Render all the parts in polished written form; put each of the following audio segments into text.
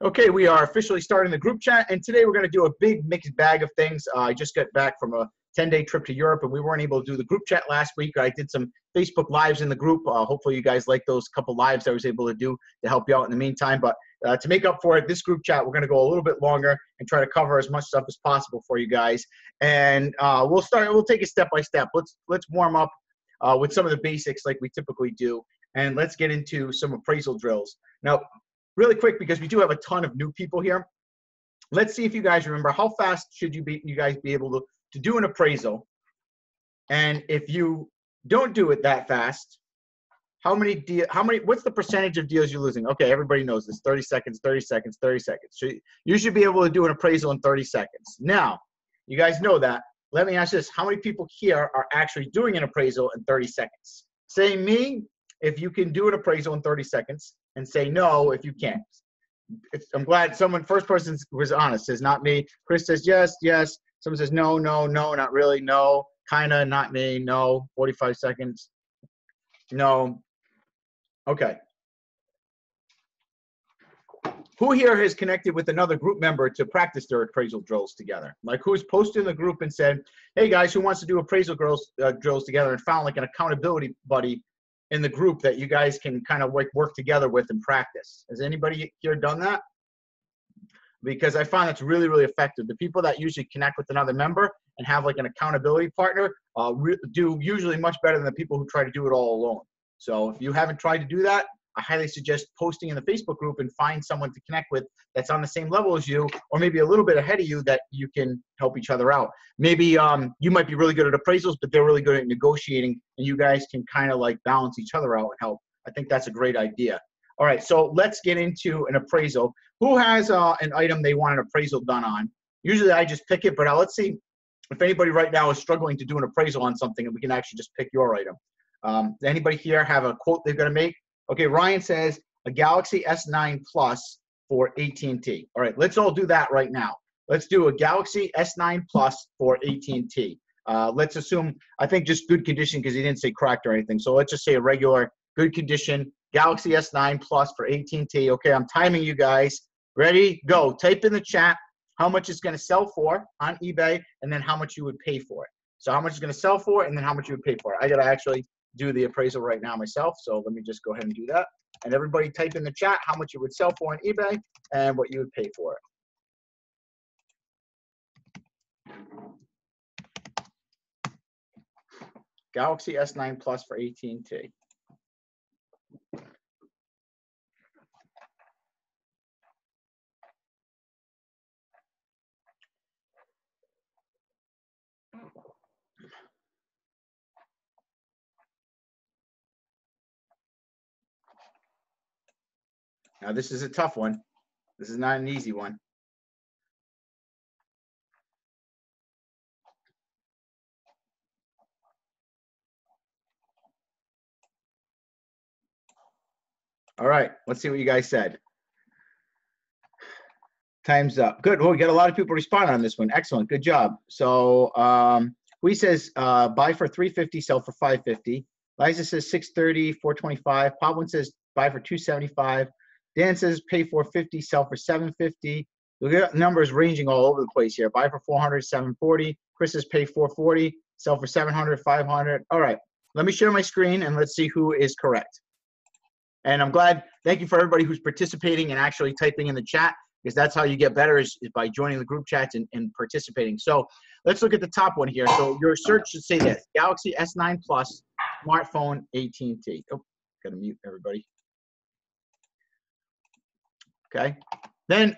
Okay, we are officially starting the group chat, and today we're going to do a big mixed bag of things. I just got back from a 10-day trip to Europe, and we weren't able to do the group chat last week. I did some Facebook Lives in the group. Hopefully you guys like those couple lives I was able to do to help you out in the meantime. But to make up for it, this group chat, we're going to go a little bit longer and try to cover as much stuff as possible for you guys. And we'll take it step by step. Let's warm up with some of the basics like we typically do, and let's get into some appraisal drills. Now, really quick, because we do have a ton of new people here, let's see if you guys remember how fast should you guys be able to do an appraisal. And if you don't do it that fast, what's the percentage of deals you're losing? Okay, everybody knows this, 30 seconds, 30 seconds, 30 seconds. So you should be able to do an appraisal in 30 seconds. Now, you guys know that. Let me ask this, how many people here are actually doing an appraisal in 30 seconds? Say me, if you can do an appraisal in 30 seconds, and say no if you can't. I'm glad first person was honest, says not me. Chris says yes, yes. Someone says no, no, no, not really, no, kinda, not me, no, 45 seconds, no. Okay. Who here has connected with another group member to practice their appraisal drills together? Like who's posted in the group and said, hey guys, who wants to do appraisal drills together, and found like an accountability buddy in the group that you guys can kind of work together with and practice? Has anybody here done that? Because I find that's really, really effective. The people that usually connect with another member and have like an accountability partner do usually much better than the people who try to do it all alone. So if you haven't tried to do that, I highly suggest posting in the Facebook group and find someone to connect with that's on the same level as you, or maybe a little bit ahead of you, that you can help each other out. Maybe you might be really good at appraisals, but they're really good at negotiating, and you guys can kind of like balance each other out and help. I think that's a great idea. All right, so let's get into an appraisal. Who has an item they want an appraisal done on? Usually I just pick it, but let's see if anybody right now is struggling to do an appraisal on something, and we can actually just pick your item. Anybody here have a quote they're going to make? Okay, Ryan says a Galaxy S9 Plus for AT&T. All right, let's all do that right now. Let's do a Galaxy S9 Plus for AT&T. Let's assume, I think just good condition, because he didn't say cracked or anything. So let's just say a regular good condition Galaxy S9 Plus for AT&T. Okay, I'm timing you guys. Ready? Go. Type in the chat how much it's going to sell for on eBay, and then how much you would pay for it. So how much it's going to sell for, and then how much you would pay for it. I got to actually do the appraisal right now myself, so let me just go ahead and do that. And everybody type in the chat how much you would sell for on eBay and what you would pay for it. Galaxy S9 Plus for AT&T. Now this is a tough one. This is not an easy one. All right, let's see what you guys said. Time's up. Good. Well, we got a lot of people respond on this one. Excellent. Good job. So Hui says buy for $350, sell for $550. Liza says $630, $425. Pablo says buy for $275. Dan says pay for $50, sell for $750. We got numbers ranging all over the place here. Buy for $400, $740. Chris says pay $440, sell for $700, $500. All right, let me share my screen and let's see who is correct. And I'm glad. Thank you for everybody who's participating and actually typing in the chat, because that's how you get better, is by joining the group chats and participating. So let's look at the top one here. So your search should say this: Galaxy S9 Plus, smartphone, AT&T. Oh, gotta mute everybody. Okay. Then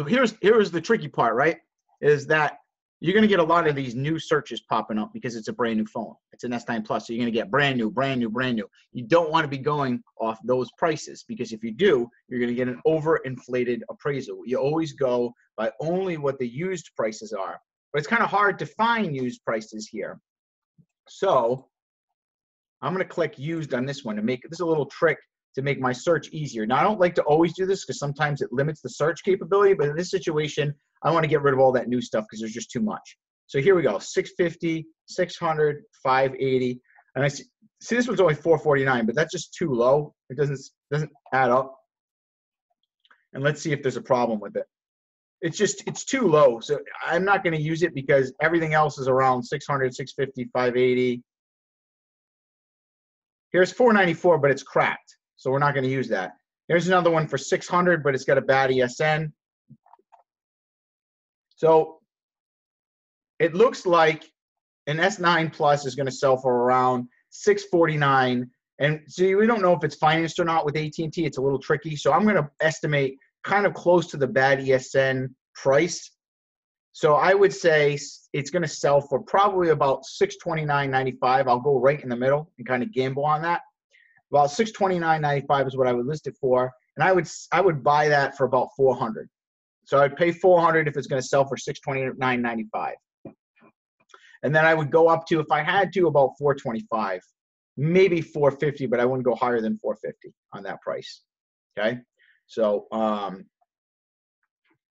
here's the tricky part, right? Is that you're going to get a lot of these new searches popping up because it's a brand new phone. It's an S9 Plus, so you're going to get brand new, brand new, brand new. You don't want to be going off those prices, because if you do, you're going to get an overinflated appraisal. You always go by only what the used prices are. But it's kind of hard to find used prices here. So I'm going to click used on this one to make this is a little trick to make my search easier. Now, I don't like to always do this because sometimes it limits the search capability, but in this situation, I want to get rid of all that new stuff because there's just too much. So here we go, 650, 600, 580. And I see this one's only 449, but that's just too low. It doesn't add up. And let's see if there's a problem with it. It's too low. So I'm not going to use it because everything else is around 600, 650, 580. Here's 494, but it's cracked. So we're not going to use that. Here's another one for 600, but it's got a bad ESN. So it looks like an S9 Plus is going to sell for around 649. And see, we don't know if it's financed or not with AT&T. It's a little tricky. So I'm going to estimate kind of close to the bad ESN price. So I would say it's going to sell for probably about $629.95. I'll go right in the middle and kind of gamble on that. About $629.95 is what I would list it for, and I would buy that for about $400. So I'd pay $400 if it's going to sell for $629.95, and then I would go up to, if I had to, about $425, maybe $450, but I wouldn't go higher than $450 on that price. Okay, so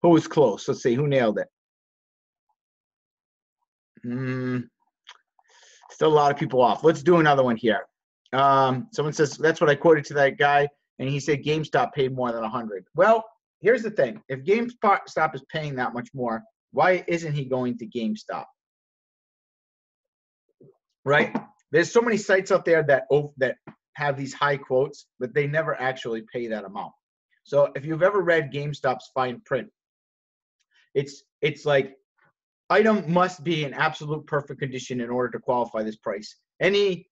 who was close? Let's see, who nailed it. Still a lot of people off. Let's do another one here. Someone says, that's what I quoted to that guy, and he said GameStop paid more than 100. Well, here's the thing. If GameStop is paying that much more, why isn't he going to GameStop? Right? There's so many sites out there that have these high quotes, but they never actually pay that amount. So if you've ever read GameStop's fine print, it's like, item must be in absolute perfect condition in order to qualify this price. Any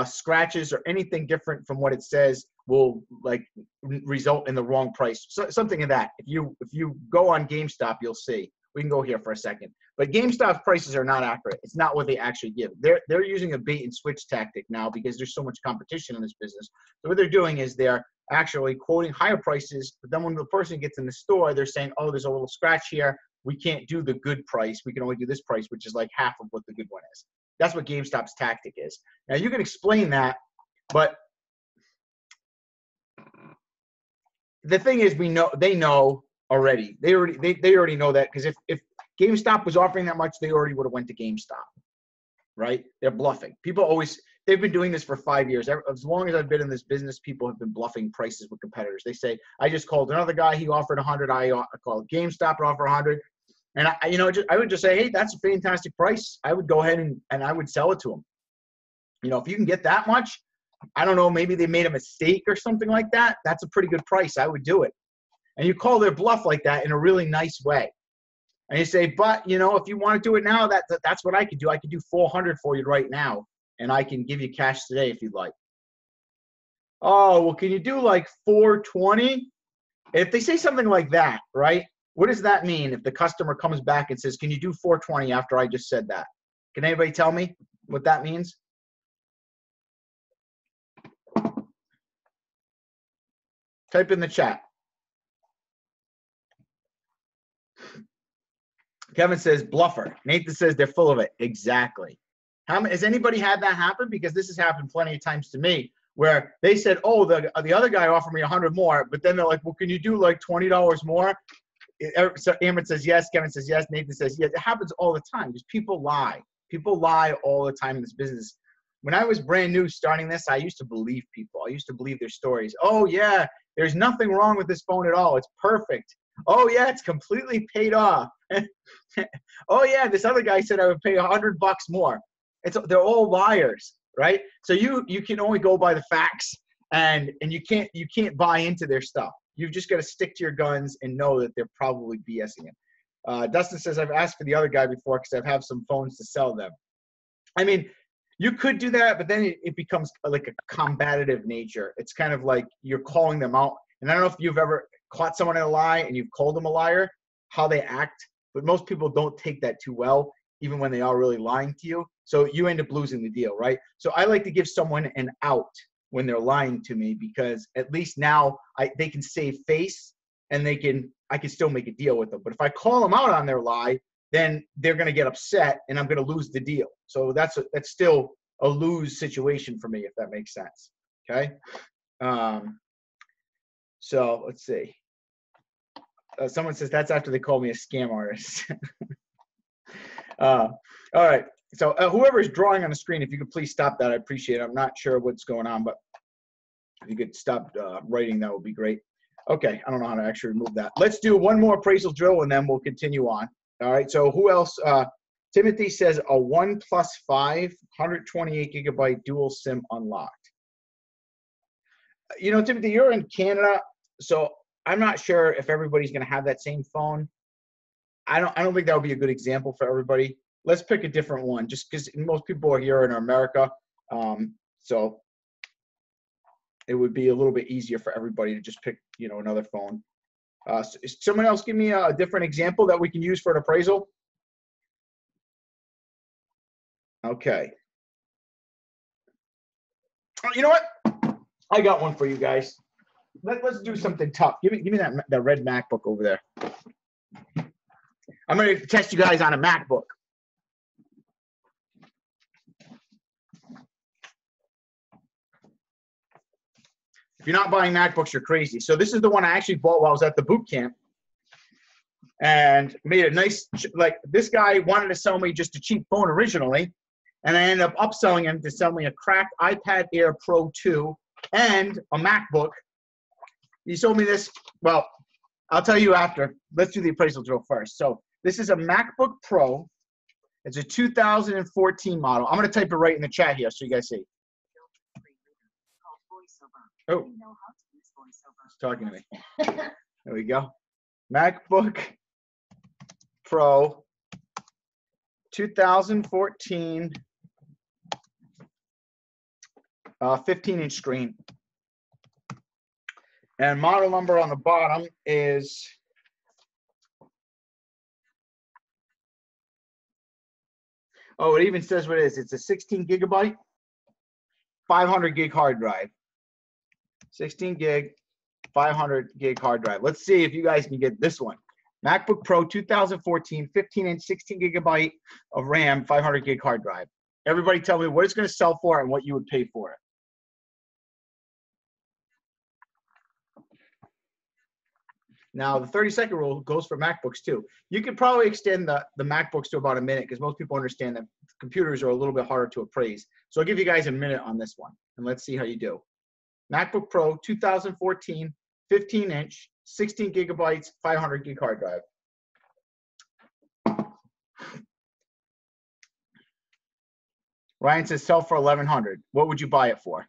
scratches or anything different from what it says will like result in the wrong price. So, something of that. If you go on GameStop, you'll see. We can go here for a second. But GameStop's prices are not accurate. It's not what they actually give. They're using a bait and switch tactic now because there's so much competition in this business. So what they're doing is they're actually quoting higher prices, but then when the person gets in the store, they're saying, oh, there's a little scratch here. We can't do the good price. We can only do this price, which is like half of what the good one is. That's what GameStop's tactic is. Now, you can explain that, but the thing is, they know already. They already know that, because if GameStop was offering that much, they already would have went to GameStop, right? They're bluffing. They've been doing this for 5 years. As long as I've been in this business, people have been bluffing prices with competitors. They say, I just called another guy, he offered 100. I called GameStop and offer 100. And I would just say, hey, that's a fantastic price. I would go ahead and I would sell it to them. If you can get that much, I don't know, maybe they made a mistake or something like that. That's a pretty good price. I would do it. And you call their bluff like that in a really nice way. And you say, but, if you want to do it now, that's what I could do. I could do 400 for you right now, and I can give you cash today if you'd like. Oh, well, can you do like 420? If they say something like that, right? What does that mean if the customer comes back and says, can you do 420 after I just said that? Can anybody tell me what that means? Type in the chat. Kevin says bluffer. Nathan says they're full of it. Exactly. Has anybody had that happen? Because this has happened plenty of times to me, where they said, oh, the other guy offered me 100 more, but then they're like, well, can you do like $20 more? So Amber says yes, Kevin says yes, Nathan says yes. It happens all the time because people lie. People lie all the time in this business. When I was brand new starting this, I used to believe people. I used to believe their stories. Oh, yeah, there's nothing wrong with this phone at all. It's perfect. Oh, yeah, it's completely paid off. Oh, yeah, this other guy said I would pay $100 more. They're all liars, right? So you can only go by the facts, and you can't buy into their stuff. You've just got to stick to your guns and know that they're probably BSing it. Dustin says, I've asked for the other guy before because I have some phones to sell them. I mean, you could do that, but then it becomes like a combative nature. It's kind of like you're calling them out. And I don't know if you've ever caught someone in a lie and you've called them a liar, how they act. But most people don't take that too well, even when they are really lying to you. So you end up losing the deal, right? So I like to give someone an out when they're lying to me, because at least now they can save face and I can still make a deal with them. But if I call them out on their lie, then they're going to get upset and I'm going to lose the deal. So that's still a lose situation for me, if that makes sense. Okay. So let's see. Someone says that's after they call me a scam artist. All right. So whoever is drawing on the screen, if you could please stop that, I appreciate it. I'm not sure what's going on, but if you could stop writing, that would be great. Okay, I don't know how to actually remove that. Let's do one more appraisal drill and then we'll continue on. All right, so who else? Timothy says a 1+5, 128 gigabyte dual SIM unlocked. You know, Timothy, you're in Canada, so I'm not sure if everybody's going to have that same phone. I don't think that would be a good example for everybody. Let's pick a different one, just because most people are here in America, so it would be a little bit easier for everybody to just pick, you know, another phone. Someone else give me a different example that we can use for an appraisal. Okay. Oh, you know what? I got one for you guys. Let's do something tough. Give me that red MacBook over there. I'm going to test you guys on a MacBook. If you're not buying MacBooks, you're crazy. So this is the one I actually bought while I was at the boot camp. And made a nice, like, this guy wanted to sell me just a cheap phone originally. And I ended up upselling him to sell me a cracked iPad Air Pro 2 and a MacBook. He sold me this. Well, I'll tell you after. Let's do the appraisal drill first. So this is a MacBook Pro. It's a 2014 model. I'm going to type it right in the chat here so you guys see. Oh, it's talking to me. There we go. MacBook Pro 2014 15-inch screen. And model number on the bottom is oh, it even says what it is. It's a 16 gigabyte, 500 gig hard drive. 16 gig, 500 gig hard drive. Let's see if you guys can get this one. MacBook Pro 2014, 15-inch, 16 gigabyte of RAM, 500 gig hard drive. Everybody tell me what it's going to sell for and what you would pay for it. Now, the 30-second rule goes for MacBooks too. You could probably extend the MacBooks to about a minute because most people understand that computers are a little bit harder to appraise. So I'll give you guys a minute on this one, and let's see how you do. MacBook Pro 2014, 15-inch, 16 gigabytes, 500 gig hard drive. Ryan says sell for $1,100. What would you buy it for?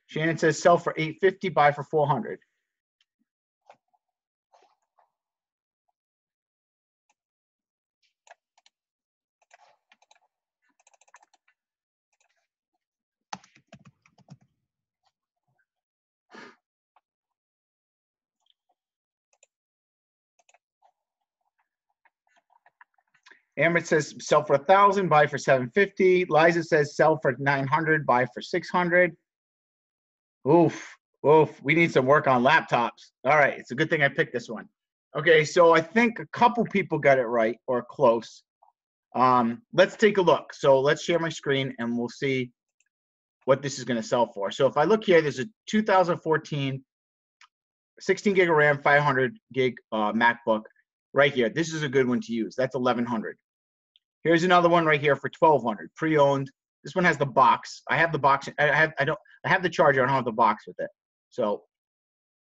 Shannon says sell for $850, buy for $400. Amrit says sell for $1,000, buy for $750. Liza says sell for $900, buy for $600. Oof, oof. We need some work on laptops. All right, it's a good thing I picked this one. Okay, so I think a couple people got it right or close. Let's take a look. So let's share my screen and we'll see what this is going to sell for. So if I look here, there's a 2014 16 gig of RAM, 500 gig MacBook right here. This is a good one to use. That's $1,100. Here's another one right here for $1,200, pre-owned. This one has the box. I have the box. I have the charger. I don't have the box with it. So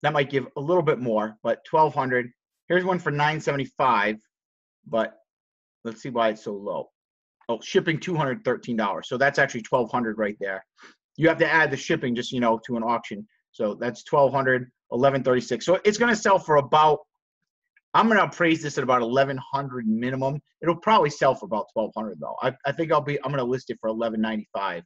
that might give a little bit more, but $1,200. Here's one for $975, but let's see why it's so low. Oh, shipping $213. So that's actually $1,200 right there. You have to add the shipping just, you know, to an auction. So that's $1,200, $1,136. So it's going to sell for about, I'm going to appraise this at about $1,100 minimum. It'll probably sell for about $1,200 though. I think I'm going to list it for $1,195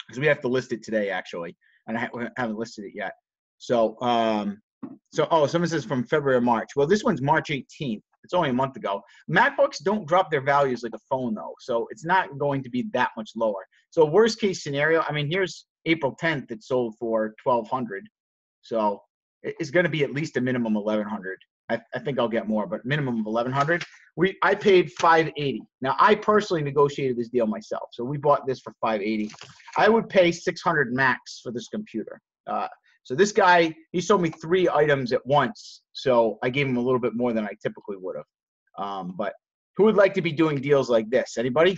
because we have to list it today actually, and I haven't listed it yet. So, oh, someone says from February or March. Well, this one's March 18th. It's only a month ago. MacBooks don't drop their values like a phone though, so it's not going to be that much lower. So worst case scenario, I mean, here's April 10th. It sold for $1,200, so it's going to be at least a minimum $1,100. I think I'll get more, but minimum of $1,100. I paid $580. Now I personally negotiated this deal myself, so we bought this for $580. I would pay $600 max for this computer. So this guy, he sold me 3 items at once, so I gave him a little bit more than I typically would have. But who would like to be doing deals like this? Anybody?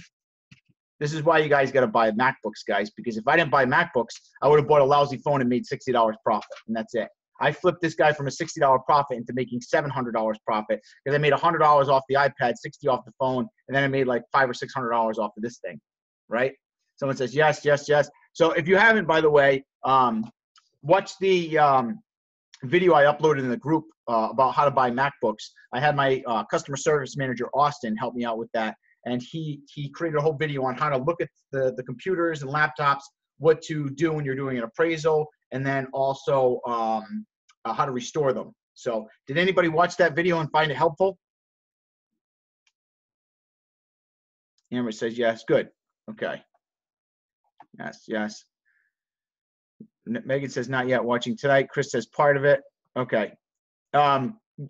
This is why you guys got to buy MacBooks, guys, because if I didn't buy MacBooks, I would have bought a lousy phone and made $60 profit, and that's it. I flipped this guy from a $60 profit into making $700 profit because I made $100 off the iPad, $60 off the phone, and then I made like $500 or $600 off of this thing, right? Someone says, yes, yes, yes. So if you haven't, by the way, watch the video I uploaded in the group about how to buy MacBooks. I had my customer service manager, Austin, help me out with that. And he created a whole video on how to look at the computers and laptops, what to do when you're doing an appraisal, and then also how to restore them. So did anybody watch that video and find it helpful? Amber says yes. Good. Okay. Yes, yes. Megan says not yet, watching tonight. Chris says part of it. Okay.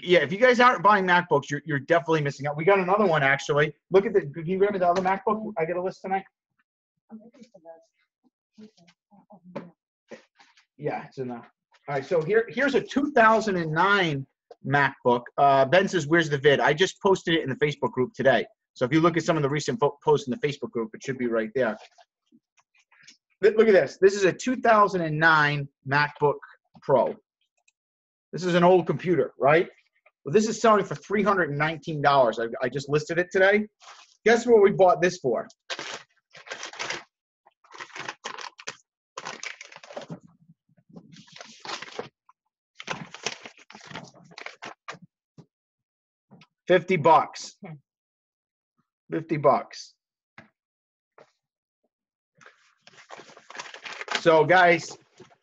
Yeah, if you guys aren't buying MacBooks, you're definitely missing out. We got another one, actually. Look at the, can you grab me the other MacBook? I get a list tonight? Yeah, it's in the, all right, so here's a 2009 MacBook. Ben says, where's the vid? I just posted it in the Facebook group today. So if you look at some of the recent posts in the Facebook group, it should be right there. Look at this. This is a 2009 MacBook Pro. This is an old computer, right? Well, this is selling for $319. I just listed it today. Guess what we bought this for? $50. $50. So guys,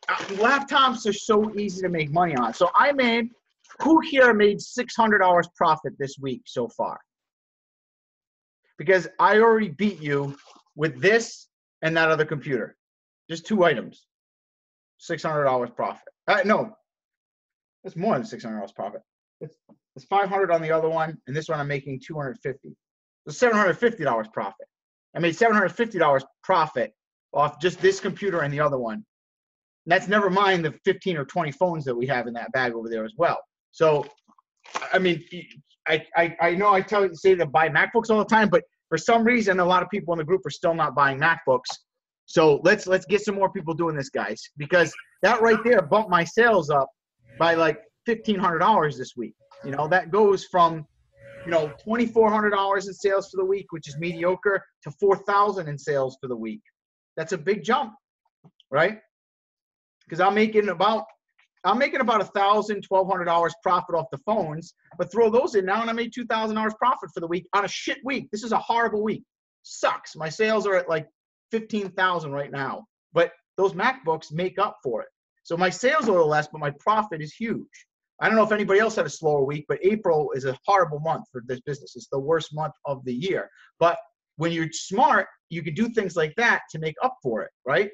laptops are so easy to make money on. So who here made $600 profit this week so far? Because I already beat you with this and that other computer. Just 2 items. $600 profit. No, it's more than $600 profit. It's $500 on the other one, and this one I'm making $250. So $750 profit. I made $750 profit off just this computer and the other one. And that's never mind the 15 or 20 phones that we have in that bag over there as well. So, I mean, I know I say to buy MacBooks all the time, but for some reason, a lot of people in the group are still not buying MacBooks. So let's get some more people doing this, guys, because that right there bumped my sales up by like $1,500 this week. You know, that goes from, you know, $2,400 in sales for the week, which is mediocre, to $4,000 in sales for the week. That's a big jump, right? Because I'm making about $1,000, $1,200 profit off the phones, but throw those in now and I made $2,000 profit for the week on a shit week. This is a horrible week. Sucks. My sales are at like 15,000 right now, but those MacBooks make up for it. So my sales are a little less, but my profit is huge. I don't know if anybody else had a slower week, but April is a horrible month for this business. It's the worst month of the year. But when you're smart, you can do things like that to make up for it, right?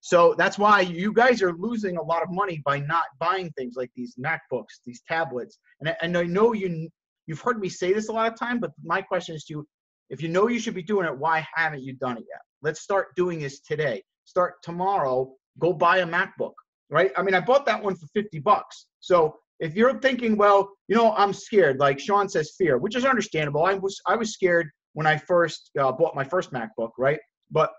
So that's why you guys are losing a lot of money by not buying things like these MacBooks, these tablets. And I know you've heard me say this a lot of time, but my question is to you, if you know you should be doing it, why haven't you done it yet? Let's start doing this today. Start tomorrow, go buy a MacBook, right? I mean, I bought that one for $50. So if you're thinking, well, you know, I'm scared, like Sean says, fear, which is understandable. I was scared when I first bought my first MacBook, right? But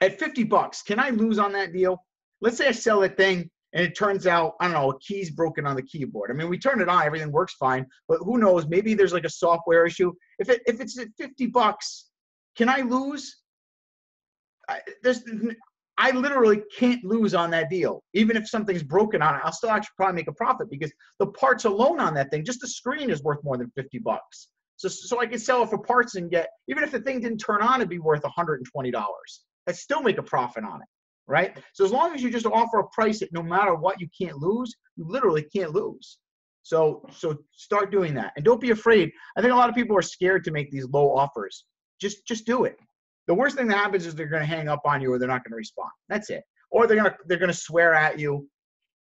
at $50, can I lose on that deal? Let's say I sell that thing and it turns out, I don't know, a key's broken on the keyboard. I mean, we turn it on, everything works fine, but who knows? Maybe there's like a software issue. If it's at $50, can I lose? I literally can't lose on that deal. Even if something's broken on it, I'll still actually probably make a profit because the parts alone on that thing, just the screen is worth more than $50. So I could sell it for parts and get, even if the thing didn't turn on, it'd be worth $120. I'd still make a profit on it, right? So as long as you just offer a price that no matter what you can't lose, you literally can't lose. So start doing that. And don't be afraid. I think a lot of people are scared to make these low offers. Just do it. The worst thing that happens is they're going to hang up on you or they're not going to respond. That's it. Or they're going to swear at you.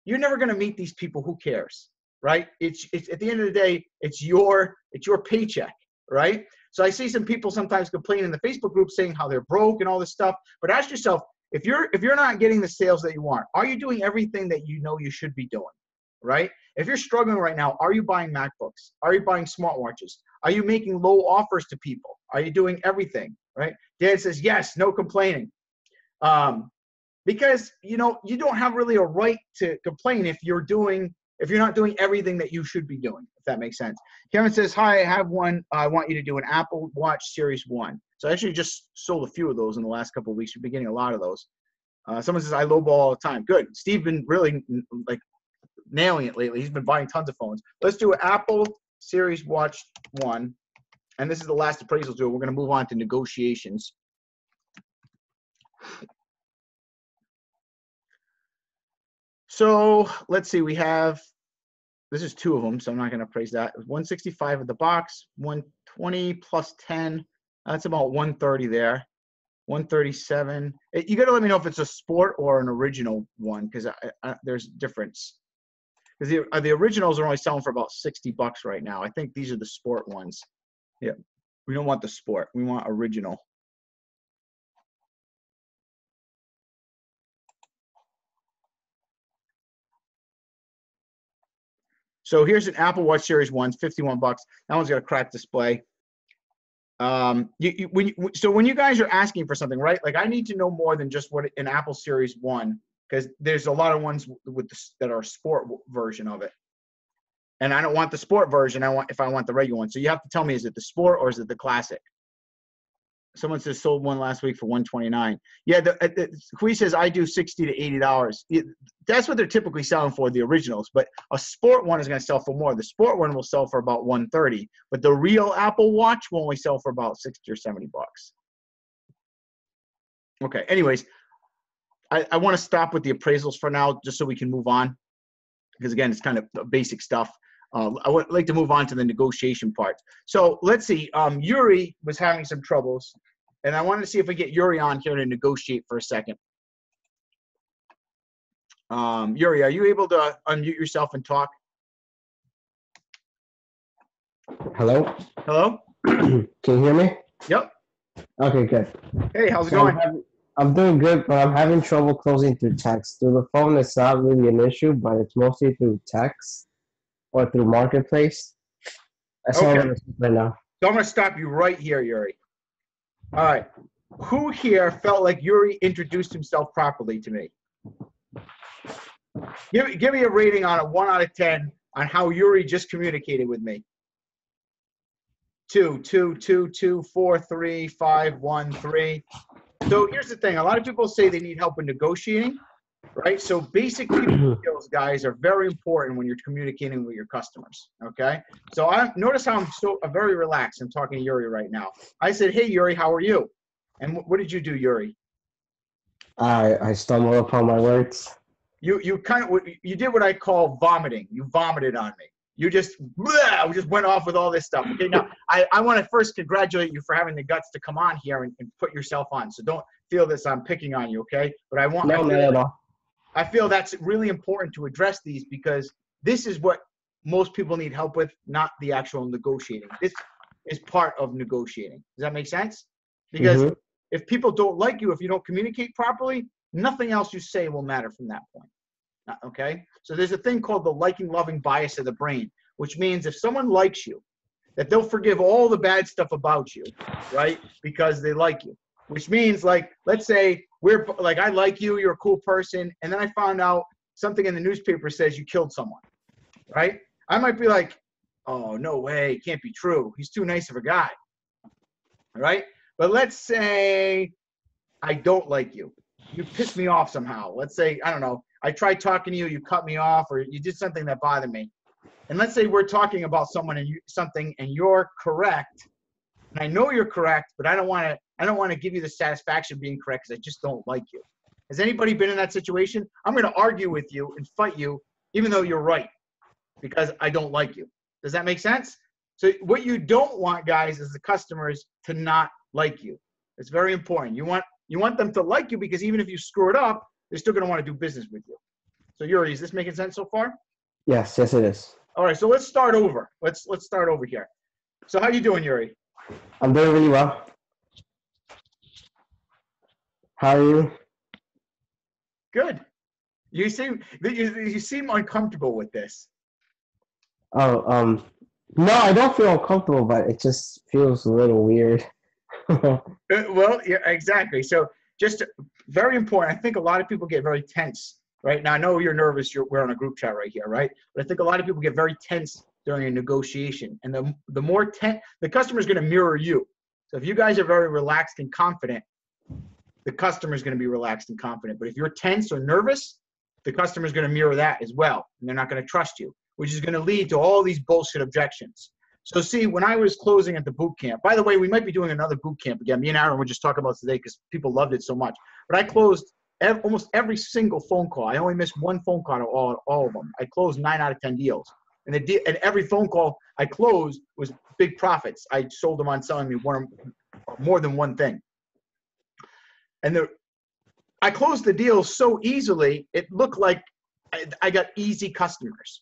You're never going to meet these people. Who cares, right? It's at the end of the day, it's your paycheck, right? So I see some people sometimes complain in the Facebook group saying how they're broke and all this stuff. But ask yourself, if you're not getting the sales that you want, are you doing everything that you know you should be doing, right? If you're struggling right now, are you buying MacBooks? Are you buying smartwatches? Are you making low offers to people? Are you doing everything? right? Dan says, yes, no complaining. Because, you know, you don't have really a right to complain if you're not doing everything that you should be doing, if that makes sense. Kevin says, hi, I have one. I want you to do an Apple Watch Series 1. So I actually just sold a few of those in the last couple of weeks. We've been getting a lot of those. Someone says, I lowball all the time. Good. Steve been really like nailing it lately. He's been buying tons of phones. Let's do an Apple Series Watch 1. And this is the last appraisal tool. We're going to move on to negotiations. So let's see, this is 2 of them, so I'm not going to praise that. 165 at the box, 120 plus 10, that's about 130 there. 137. You got to let me know if it's a sport or an original one, because there's a difference. Because the originals are only selling for about $60 right now. I think these are the sport ones. Yeah, we don't want the sport. We want original. So here's an Apple Watch Series 1, $51. That one's got a cracked display. When you guys are asking for something, right? Like I need to know more than just what an Apple Series 1, because there's a lot of ones that are sport version of it. And I don't want the sport version. If I want the regular one. So you have to tell me, is it the sport or is it the classic? Someone says sold one last week for $129. Yeah, Hui says I do $60 to $80. That's what they're typically selling for, the originals. But a sport one is going to sell for more. The sport one will sell for about $130, but the real Apple Watch will only sell for about $60 or $70. Okay. Anyways, I want to stop with the appraisals for now, just so we can move on, because again, it's kind of basic stuff. I would like to move on to the negotiation part. So let's see. Yuri was having some troubles, and I wanted to see if we get Yuri on here to negotiate for a second. Yuri, are you able to unmute yourself and talk? Hello? Hello? Can you hear me? Yep. Okay, good. Hey, how's it going? I'm doing good, but I'm having trouble closing through text. Through the phone, it's not really an issue, but it's mostly through text or through Marketplace. That's all I'm going to say right now. So I'm going to stop you right here, Yuri. All right. Who here felt like Yuri introduced himself properly to me? Give me a rating on a 1 out of 10 on how Yuri just communicated with me. 2, 2, 2, 2, 4, 3, 5, 1, 3. So here's the thing. A lot of people say they need help in negotiating, right? So basic people skills, guys, are very important when you're communicating with your customers, okay? So notice how I'm very relaxed. I'm talking to Yuri right now. I said, hey, Yuri, how are you? And what did you do, Yuri? I stumbled upon my words. You did what I call vomiting. You vomited on me. You just went off with all this stuff. Okay, now I want to first congratulate you for having the guts to come on here and put yourself on. So don't feel this I'm picking on you, okay? But I feel that's really important to address these, because this is what most people need help with, not the actual negotiating. This is part of negotiating. Does that make sense? Because if people don't like you, if you don't communicate properly, nothing else you say will matter from that point. Okay? So there's a thing called the liking, loving bias of the brain, which means if someone likes you, that they'll forgive all the bad stuff about you, right? Because they like you. Which means, like, let's say I like you, you're a cool person, and then I found out something in the newspaper says you killed someone, right? I might be like, oh, no way, it can't be true. He's too nice of a guy, right? But let's say I don't like you. You pissed me off somehow. Let's say, I don't know, I tried talking to you, you cut me off, or you did something that bothered me. And let's say we're talking about someone and you're correct, and I know you're correct, but I don't want to give you the satisfaction of being correct because I just don't like you. Has anybody been in that situation? I'm going to argue with you and fight you, even though you're right, because I don't like you. Does that make sense? So what you don't want, guys, is the customers to not like you. It's very important. You want them to like you, because even if you screw it up, they're still going to want to do business with you. So Yuri, is this making sense so far? Yes, it is. All right, so let's start over. Let's start over here. So how you doing, Yuri? I'm doing really well. How are you? Good. You seem uncomfortable with this. Oh, no, I don't feel uncomfortable, but it just feels a little weird. Well, yeah, exactly. So just very important. I think a lot of people get very tense right now. I know you're nervous. We're on a group chat right here, right? But I think a lot of people get very tense during a negotiation. And the more tense, the customer is going to mirror you. So if you guys are very relaxed and confident, the customer is going to be relaxed and confident. But if you're tense or nervous, the customer is going to mirror that as well. And they're not going to trust you, which is going to lead to all these bullshit objections. So see, when I was closing at the boot camp, by the way, we might be doing another boot camp again. Me and Aaron were just talking about today because people loved it so much. But I closed almost every single phone call. I only missed one phone call on all of them. I closed 9 out of 10 deals. And every phone call I closed was big profits. I sold them on selling me more than one thing. And I closed the deal so easily, it looked like I got easy customers.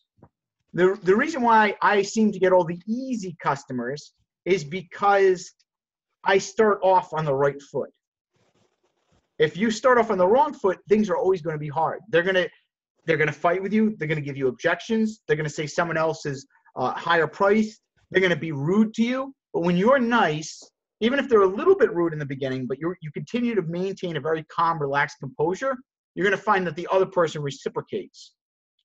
The reason why I seem to get all the easy customers is because I start off on the right foot. If you start off on the wrong foot, things are always going to be hard. They're going to fight with you. They're going to give you objections. They're going to say someone else is higher priced. They're going to be rude to you. But when you're nice, even if they're a little bit rude in the beginning, but you continue to maintain a very calm, relaxed composure, you're going to find that the other person reciprocates.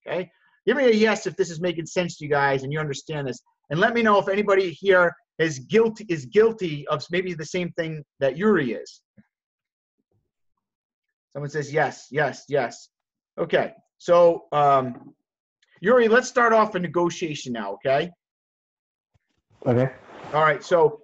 Okay? Give me a yes if this is making sense to you guys and you understand this. And let me know if anybody here is guilty of maybe the same thing that Yuri is. Someone says yes, yes, yes. Okay. So, Yuri, let's start off a negotiation now, okay? Okay. All right. So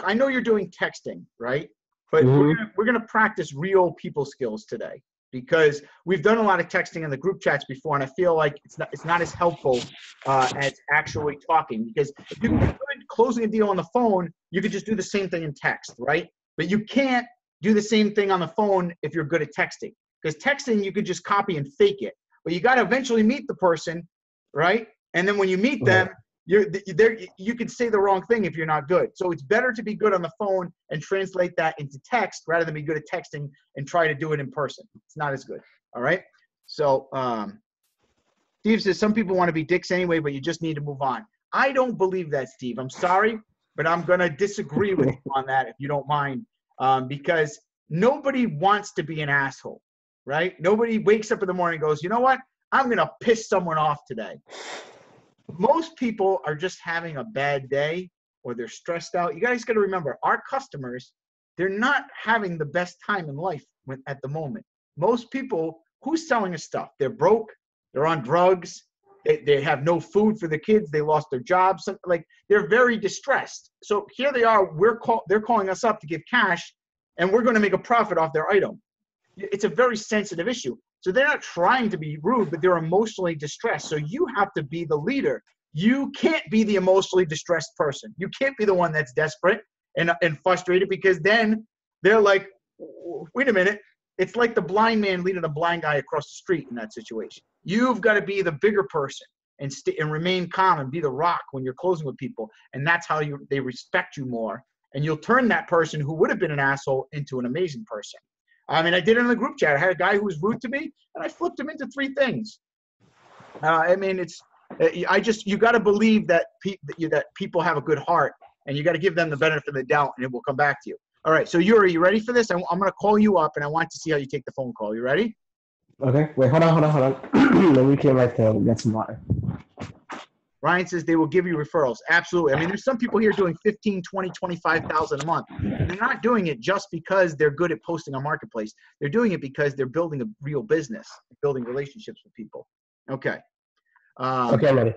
I know you're doing texting, right? But we're gonna practice real people skills today, because we've done a lot of texting in the group chats before, and I feel like it's not as helpful as actually talking. Because if you're good closing a deal on the phone, you could just do the same thing in text, right? But you can't do the same thing on the phone if you're good at texting. Because texting, you could just copy and fake it. But you got to eventually meet the person, right? And then when you meet them, you can say the wrong thing if you're not good. So it's better to be good on the phone and translate that into text rather than be good at texting and try to do it in person. It's not as good. All right. So Steve says some people want to be dicks anyway, but you just need to move on. I don't believe that, Steve. I'm sorry, but I'm going to disagree with you on that if you don't mind, because nobody wants to be an asshole, right? Nobody wakes up in the morning and goes, you know what? I'm going to piss someone off today. Most people are just having a bad day or they're stressed out. You guys got to remember, our customers, they're not having the best time in life at the moment. Most people, who's selling us stuff? They're broke. They're on drugs. They have no food for the kids. They lost their jobs. Like, they're very distressed. So here they are. They're calling us up to give cash, and we're going to make a profit off their item. It's a very sensitive issue. So they're not trying to be rude, but they're emotionally distressed. So you have to be the leader. You can't be the emotionally distressed person. You can't be the one that's desperate and frustrated, because then they're like, wait a minute. It's like the blind man leading a blind guy across the street in that situation. You've got to be the bigger person and remain calm and be the rock when you're closing with people. And that's how they respect you more. And you'll turn that person who would have been an asshole into an amazing person. I mean, I did it in the group chat. I had a guy who was rude to me, and I flipped him into 3 things. I mean, you got to believe that people have a good heart, and you got to give them the benefit of the doubt, and it will come back to you. All right. So Yuri, you ready for this? I'm going to call you up, and I want to see how you take the phone call. You ready? Okay. Wait, hold on. Let me clear my throat. Get some water. Ryan says they will give you referrals. Absolutely. I mean, there's some people here doing 15, 20, 25,000 a month. And they're not doing it just because they're good at posting on Marketplace. They're doing it because they're building a real business, building relationships with people. Okay. Okay, I'm ready.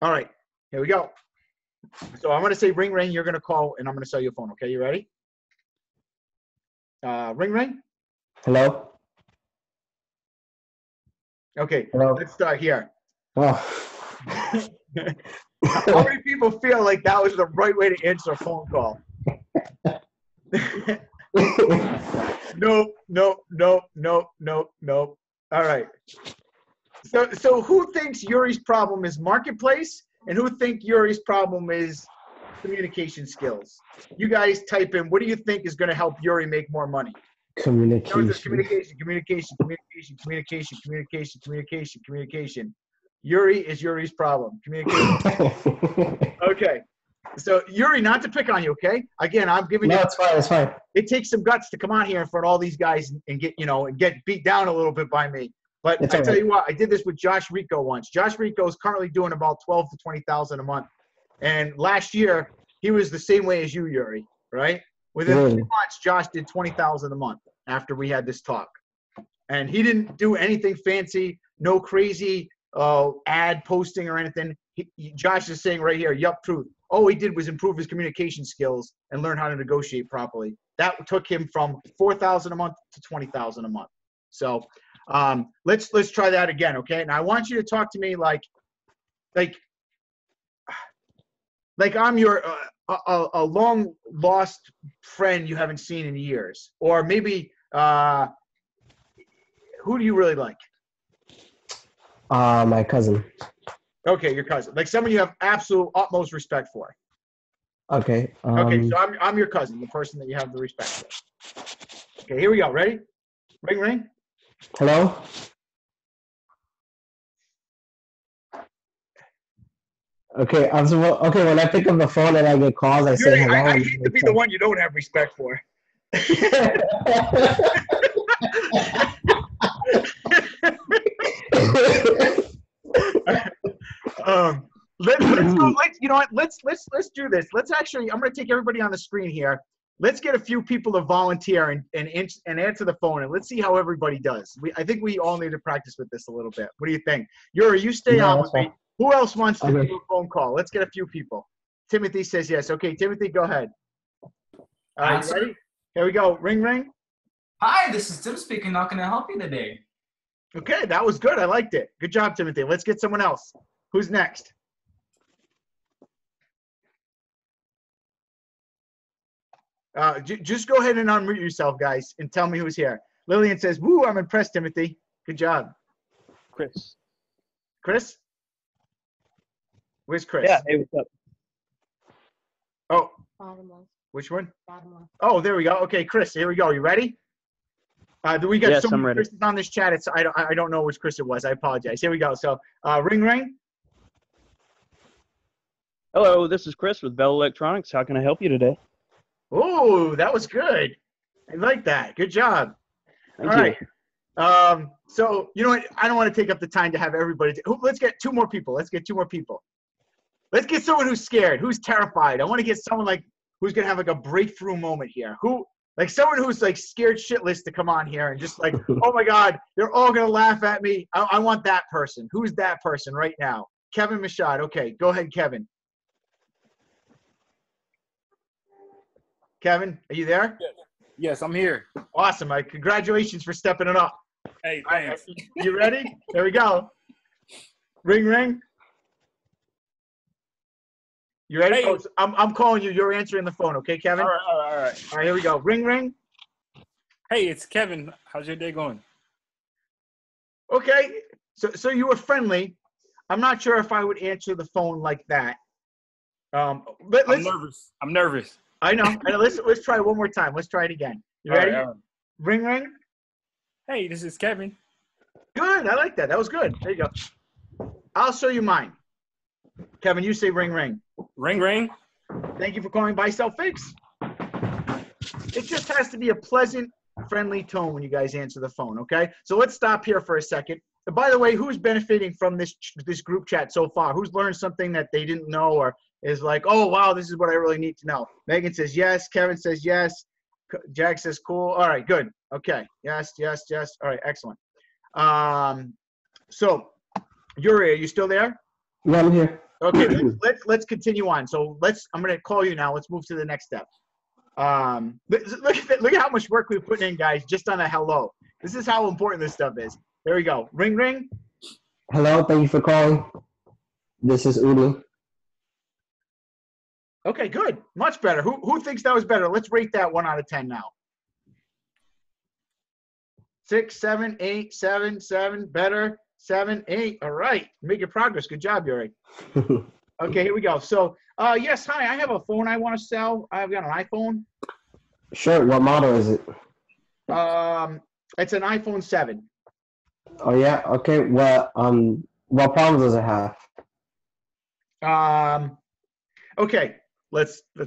All right. Here we go. So I'm going to say ring, ring. You're going to call, and I'm going to sell you a phone. Okay, you ready? Ring, ring. Hello? Okay. Hello? Let's start here. Oh. How many people feel like that was the right way to answer a phone call? Nope. All right. So who thinks Yuri's problem is Marketplace, and who think Yuri's problem is communication skills? You guys type in, what do you think is going to help Yuri make more money? Communication. Yuri is Yuri's problem. Communication. Okay. So Yuri, not to pick on you, okay? Again, I'm giving you. No, it's fine. It's fine. It takes some guts to come on here in front of all these guys and get, and get beat down a little bit by me. But It's I all tell right. you what, I did this with Josh Rico once. Josh Rico is currently doing about 12 to 20,000 a month, and last year he was the same way as you, Yuri. Right? Within 3 Really? months, Josh did 20,000 a month after we had this talk, and he didn't do anything fancy, no crazy ad posting or anything. Josh is saying right here, yup, truth. All he did was improve his communication skills and learn how to negotiate properly. That took him from 4,000 a month to 20,000 a month. So let's try that again, okay? Now I want you to talk to me like I'm your a long lost friend you haven't seen in years, or maybe who do you really like? My cousin. Okay, your cousin, like someone you have absolute utmost respect for. Okay. Okay, so I'm your cousin, the person that you have the respect for. Okay, here we go. Ready? Ring, ring. Hello? Okay, okay, when I pick up the phone and I get calls, I say Yuri, hello. I hate to be the one you don't have respect for. Let's go. You know what? Let's do this. Let's actually. I'm going to take everybody on the screen here. Let's get a few people to volunteer and answer the phone, and let's see how everybody does. I think we all need to practice with this a little bit. What do you think? Yuri, you stay on with me. Who else wants to do a phone call? Let's get a few people. Timothy says yes. Okay, Timothy, go ahead. All right, you ready? Here we go. Ring, ring. Hi, this is Tim speaking. How can I help you today? Okay, that was good. I liked it. Good job, Timothy. Let's get someone else. Who's next? Just go ahead and unmute yourself, guys, and tell me who's here. Lillian says, woo, I'm impressed, Timothy. Good job. Chris. Chris? Where's Chris? Yeah, hey, what's up? Oh, Bottom left. which one? Bottom left. Oh, there we go. Okay, Chris, here we go. You ready? We got Yes, so I'm many ready. Chris's on this chat. I don't know which Chris it was. I apologize. Here we go. So, ring, ring. Hello, this is Chris with Bell Electronics. How can I help you today? Oh, that was good. I like that. Good job. Thank All you. right. So, you know what? I don't want to take up the time to have everybody. Let's get two more people. Let's get two more people. Let's get someone who's scared, who's terrified. I want to get someone like who's going to have like a breakthrough moment here. Like someone who's like scared shitless to come on here and just like, oh my God, they're all going to laugh at me. I want that person. Who's that person right now? Kevin Mashad. Okay, go ahead, Kevin. Kevin, are you there? Yes, I'm here. Awesome. Congratulations for stepping it up. Hey, thanks. You ready? There we go. Ring, ring. You ready? Hey. Oh, so I'm calling you. You're answering the phone. Okay, Kevin? All right. All right, here we go. Ring, ring. Hey, it's Kevin. How's your day going? Okay. So you were friendly. I'm not sure if I would answer the phone like that. But I'm nervous. I'm nervous. I know. Let's try it one more time. Let's try it again. You ready? All right. Ring, ring. Hey, this is Kevin. Good. I like that. That was good. There you go. I'll show you mine. Kevin, you say ring, ring. Ring, ring. Thank you for calling Buy Sell Fix. It just has to be a pleasant, friendly tone when you guys answer the phone, okay? So let's stop here for a second. And by the way, who's benefiting from this group chat so far? Who's learned something that they didn't know or is like, oh, wow, this is what I really need to know? Megan says yes. Kevin says yes. Jack says cool. All right, good. Okay. Yes. All right, excellent. So, Yuri, are you still there? Yeah, I'm here. Okay, let's continue on. So I'm going to call you now. Let's move to the next step. Look at how much work we're putting in, guys, just on a hello. This is how important this stuff is. There we go. Ring, ring. Hello, thank you for calling. This is Ulu. Okay, good. Much better. Who thinks that was better? Let's rate that 1 out of 10 now. 6, 7, 8, 7, 7. Better. 7, 8. All right. Making progress. Good job, Yuri. Okay, here we go. So, yes, hi. I have a phone I want to sell. I've got an iPhone. Sure, what model is it? It's an iPhone 7. Oh, yeah? Okay, what problems does it have? Okay, let's take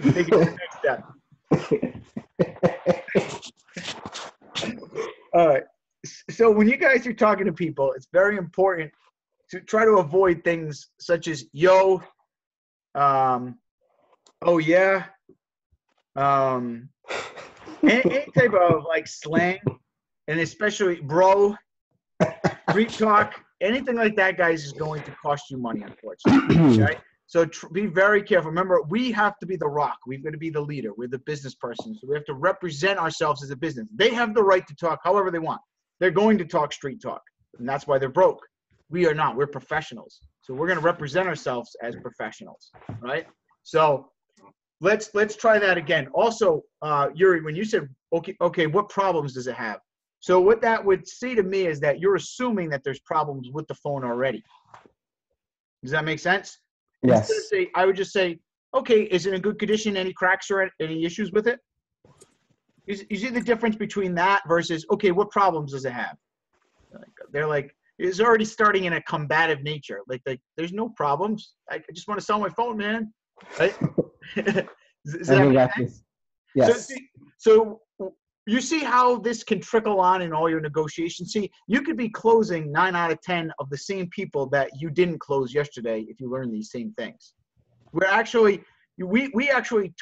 it to the next step. All right. So when you guys are talking to people, it's very important to try to avoid things such as yo, oh yeah, any type of like slang, and especially bro, street talk, anything like that, guys, is going to cost you money, unfortunately. Okay? So be very careful. Remember, we have to be the rock. We've got to be the leader. We're the business person. So we have to represent ourselves as a business. They have the right to talk however they want. They're going to talk street talk, and that's why they're broke. We are not. We're professionals. So we're going to represent ourselves as professionals, right? So let's try that again. Also, Yuri, when you said, okay, what problems does it have? So what that would say to me is that you're assuming that there's problems with the phone already. Does that make sense? Yes. I would just say, okay, is it in good condition? Any cracks or any issues with it? You see the difference between that versus, okay, what problems does it have? They're like, it's already starting in a combative nature. Like there's no problems. I just want to sell my phone, man. Right? Does that make sense? Yes. So you see how this can trickle on in all your negotiations. See, you could be closing 9 out of 10 of the same people that you didn't close yesterday if you learn these same things. We actually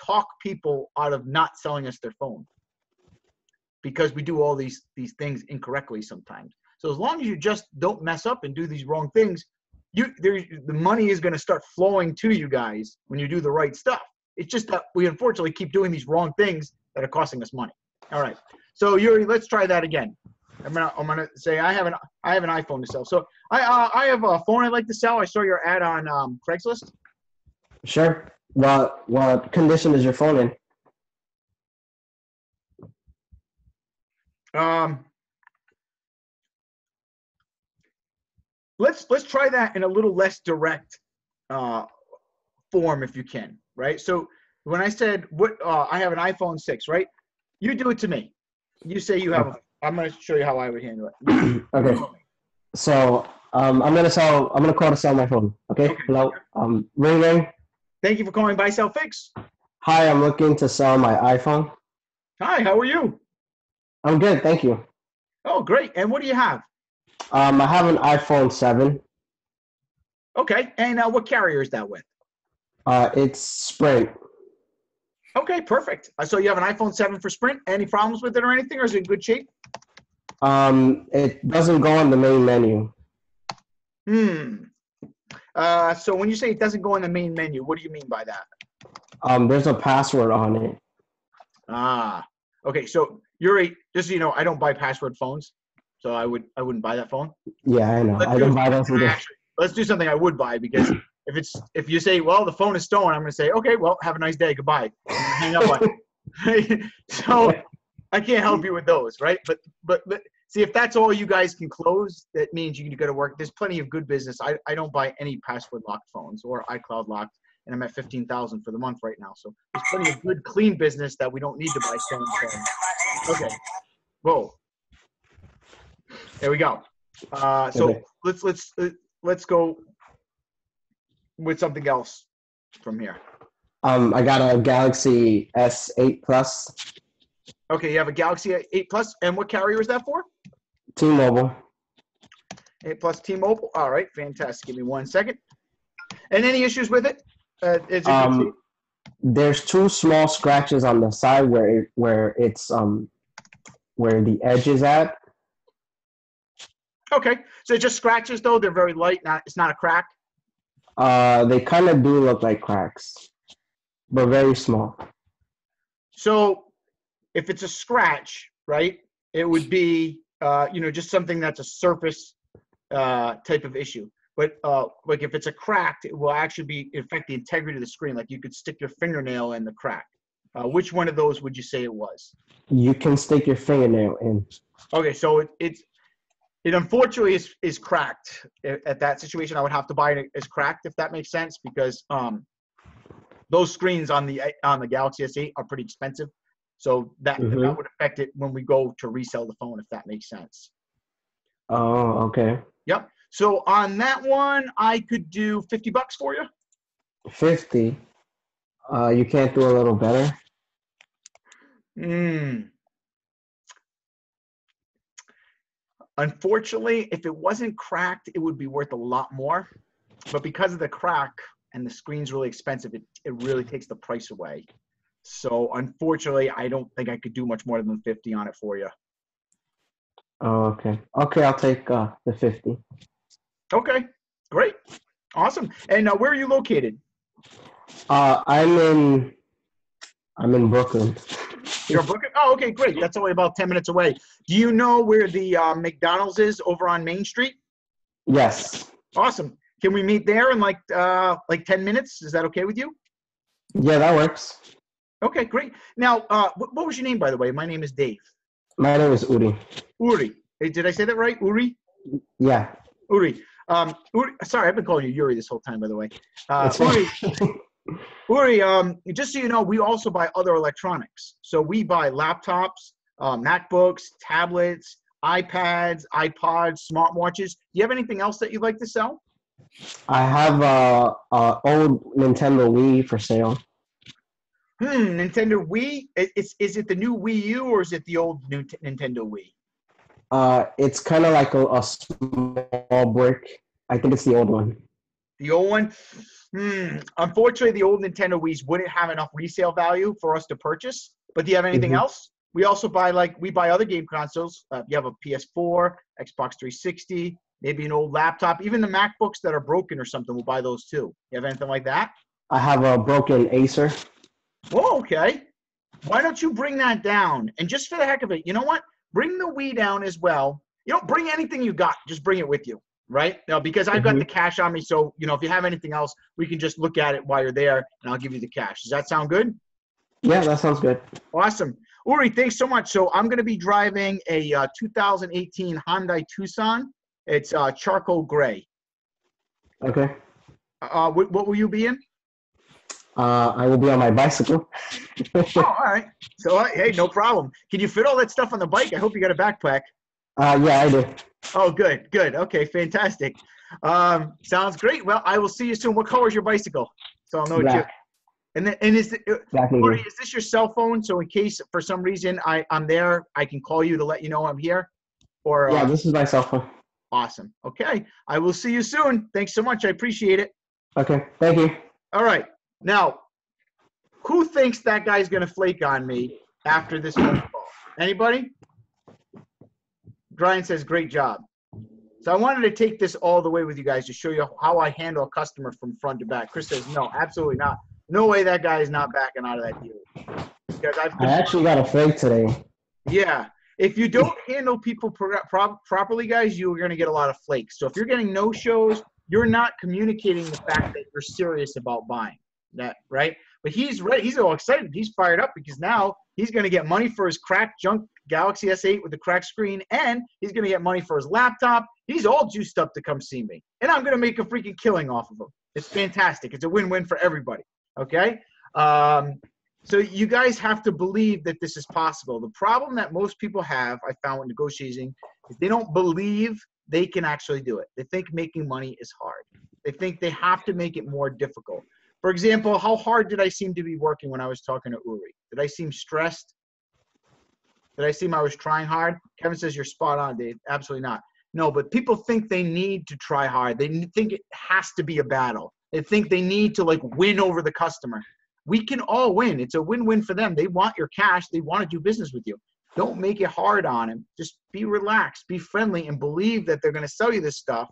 talk people out of not selling us their phone because we do all these things incorrectly sometimes. So as long as you just don't mess up and do these wrong things, the money is going to start flowing to you guys when you do the right stuff. It's just that we unfortunately keep doing these wrong things that are costing us money. All right. So Yuri, let's try that again. I'm gonna say I have an iPhone to sell. So I have a phone I'd like to sell. I saw your ad on Craigslist. Sure. What condition is your phone in? Let's try that in a little less direct form if you can, right? So when I said I have an iPhone 6, right? You do it to me. You say you have I'm going to show you how I would handle it. Okay. So I'm gonna call to sell my phone. Okay. Hello. Ring ring. Thank you for calling Buy Sell Fix. Hi, I'm looking to sell my iPhone. Hi, how are you? I'm good, thank you. Oh, great. And what do you have? I have an iPhone 7. Okay. And what carrier is that with? It's Sprint. Okay, perfect. So you have an iPhone 7 for Sprint. Any problems with it or anything, or is it in good shape? It doesn't go on the main menu. So when you say it doesn't go in the main menu, what do you mean by that? There's a password on it. Okay. So Yuri, just so you know, I don't buy password phones, so I wouldn't buy that phone. Yeah, I know. I don't buy those either. Let's do something I would buy, because if you say, well, the phone is stolen, I'm going to say, okay, well, have a nice day, goodbye, and hang up on you. So I can't help you with those, right? But see, if that's all you guys can close, that means you got to work. There's plenty of good business. I don't buy any password locked phones or iCloud locked, and I'm at 15,000 for the month right now. So there's plenty of good, clean business that we don't need to buy stolen phones. Okay. Whoa. There we go. So Okay. let's go with something else from here. I got a Galaxy S8 Plus. Okay, you have a Galaxy 8 Plus, and what carrier is that for? T-Mobile. 8 Plus T-Mobile. All right, fantastic. Give me 1 second. And any issues with it? There's 2 small scratches on the side where the edge is at. Okay, so just scratches though. They're very light. It's not a crack. They kind of do look like cracks, but very small. So if it's a scratch, right, it would be just something that's a surface type of issue. But like if it's a crack, it will actually affect the integrity of the screen. Like you could stick your fingernail in the crack. Which one of those would you say it was? You can stick your fingernail in. Okay, so it unfortunately is cracked. At that situation, I would have to buy it as cracked, if that makes sense, because those screens on the Galaxy S8 are pretty expensive. So that would affect it when we go to resell the phone, if that makes sense. Oh, okay. Yep. So on that one, I could do $50 for you. 50. You can't do a little better? Unfortunately, if it wasn't cracked, it would be worth a lot more. But because of the crack and the screen's really expensive, it really takes the price away. So unfortunately, I don't think I could do much more than 50 on it for you. Oh, okay. Okay, I'll take the 50. Okay, great. Awesome. And where are you located? I'm in Brooklyn. You're in Brooklyn? Oh, okay, great. That's only about 10 minutes away. Do you know where the McDonald's is over on Main Street? Yes. Awesome. Can we meet there in like 10 minutes? Is that okay with you? Yeah, that works. Okay, great. Now, what was your name, by the way? My name is Dave. My name is Uri. Uri. Hey, did I say that right? Uri? Yeah. Uri. Uri. Sorry, I've been calling you Yuri this whole time, by the way. It's Uri. fine. Uri, just so you know, we also buy other electronics. So we buy laptops, MacBooks, tablets, iPads, iPods, smartwatches. Do you have anything else that you'd like to sell? I have old Nintendo Wii for sale. Nintendo Wii? Is it the new Wii U or is it the old new Nintendo Wii? It's kind of like a small brick. I think it's the old one. The old one? Unfortunately, the old Nintendo Wiis wouldn't have enough resale value for us to purchase. But do you have anything else? We also buy we buy other game consoles. You have a PS4, Xbox 360, maybe an old laptop, even the MacBooks that are broken or something. We'll buy those too. You have anything like that? I have a broken Acer. Oh, okay. Why don't you bring that down? And just for the heck of it, you know what? Bring the Wii down as well. You don't bring anything you got. Just bring it with you, right? Now, because I've got the cash on me, so if you have anything else, we can just look at it while you're there, and I'll give you the cash. Does that sound good? Yeah, that sounds good. Awesome. Uri, thanks so much. So I'm going to be driving a 2018 Hyundai Tucson. It's charcoal gray. Okay. What will you be in? I will be on my bicycle. Oh, all right. So, hey, no problem. Can you fit all that stuff on the bike? I hope you got a backpack. Yeah, I do. Oh, good. Okay, fantastic. Sounds great. Well, I will see you soon. What color is your bicycle? So I'll know Black. too. And is this your cell phone? So in case for some reason I'm there, I can call you to let you know I'm here? Or yeah, this is my cell phone. Awesome. Okay. I will see you soon. Thanks so much. I appreciate it. Okay, thank you. All right. Now, who thinks that guy's going to flake on me after this phone call? Anybody? Brian says, great job. So I wanted to take this all the way with you guys to show you how I handle a customer from front to back. Chris says, no, absolutely not. No way that guy is not backing out of that deal. Because I actually got a flake today. Yeah. If you don't handle people properly, guys, you're going to get a lot of flakes. So if you're getting no-shows, you're not communicating the fact that you're serious about buying that, right? But he's ready. He's all excited. He's fired up because now he's going to get money for his cracked junk Galaxy S8 with the cracked screen, and he's going to get money for his laptop. He's all juiced up to come see me, and I'm going to make a freaking killing off of him. It's fantastic. It's a win-win for everybody, okay? So you guys have to believe that this is possible. The problem that most people have, I found when negotiating, is they don't believe they can actually do it. They think making money is hard. They think they have to make it more difficult. For example, how hard did I seem to be working when I was talking to Uri? Did I seem stressed? Did I seem I was trying hard? Kevin says you're spot on, Dave. Absolutely not. No, but people think they need to try hard. They think it has to be a battle. They think they need to win over the customer. We can all win. It's a win-win for them. They want your cash. They want to do business with you. Don't make it hard on them. Just be relaxed, be friendly, and believe that they're going to sell you this stuff.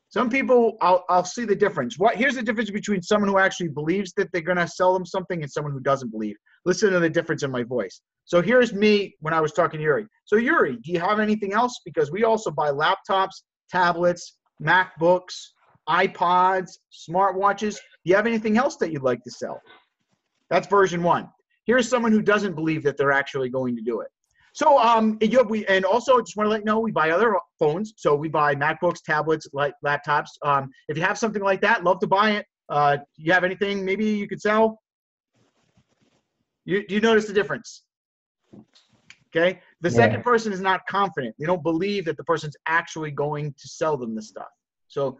Some people, I'll see the difference. Here's the difference between someone who actually believes that they're going to sell them something and someone who doesn't believe. Listen to the difference in my voice. So here's me when I was talking to Yuri. So Yuri, do you have anything else? Because we also buy laptops, tablets, MacBooks, iPods, smartwatches. Do you have anything else that you'd like to sell? That's version 1. Here's someone who doesn't believe that they're actually going to do it. So and also just want to let you know we buy other phones. So we buy MacBooks, tablets, laptops. If you have something like that, love to buy it. Do you have anything maybe you could sell? Do you notice the difference? Okay. The second person is not confident. They don't believe that the person's actually going to sell them the stuff. So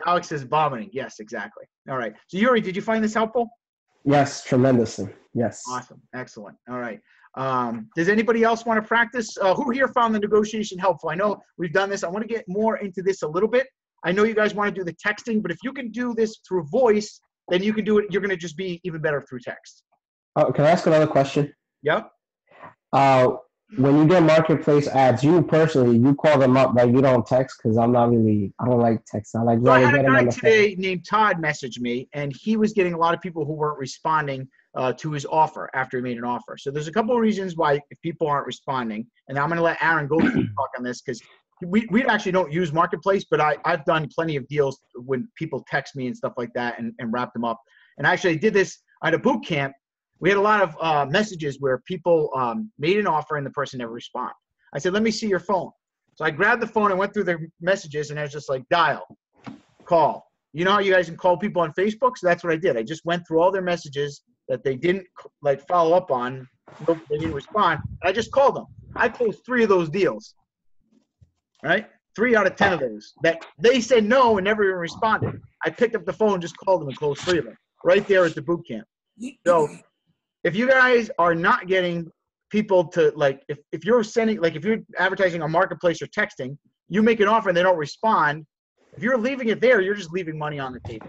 Alex is vomiting. Yes, exactly. All right. So Yuri, did you find this helpful? Yes, tremendously. Yes. Awesome. Excellent. All right. Does anybody else want to practice? Who here found the negotiation helpful? I know we've done this. I want to get more into this a little bit. I know you guys want to do the texting, but if you can do this through voice, then you can do it. You're going to just be even better through text. Can I ask another question? Yep. When you get marketplace ads, you personally, you call them up, right? You don't text because I don't like text. I like So I rather had a get them guy on the today named Todd message me, and he was getting a lot of people who weren't responding to his offer after he made an offer. So there's a couple of reasons why if people aren't responding, and I'm going to let Aaron go through talk on this because we actually don't use marketplace, but I've done plenty of deals when people text me and stuff like that and wrap them up. And actually I did this at a boot camp. We had a lot of messages where people made an offer and the person never responded. I said, let me see your phone. So I grabbed the phone and went through their messages, and I was just like, dial, call. You know how you guys can call people on Facebook? So that's what I did. I just went through all their messages that they didn't like follow up on. They didn't respond. I just called them. I closed 3 of those deals, right? 3 out of 10 of those that they said no and never even responded. I picked up the phone, just called them and closed 3 of them right there at the boot camp. So if you guys are not getting people to like, if you're sending, like if you're advertising on marketplace or texting, you make an offer and they don't respond. If you're leaving it there, you're just leaving money on the table.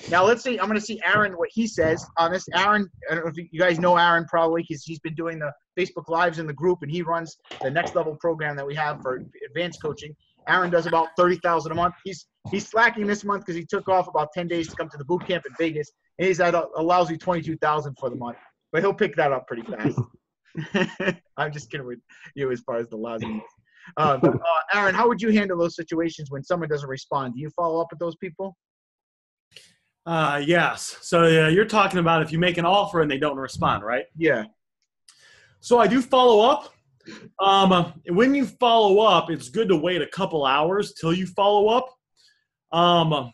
Now let's see, I'm going to see Aaron, what he says on this. Aaron, I don't know if you guys know Aaron probably because he's been doing the Facebook Lives in the group, and he runs the Next Level program that we have for advanced coaching. Aaron does about $30,000 a month. He's slacking this month because he took off about 10 days to come to the boot camp in Vegas, and he's at a lousy $22,000 for the month. But he'll pick that up pretty fast. I'm just kidding with you as far as the lousiness. Aaron, how would you handle those situations when someone doesn't respond? Do you follow up with those people? Yes. So you're talking about if you make an offer and they don't respond, right? Yeah. So I do follow up. When you follow up, it's good to wait a couple hours till you follow up.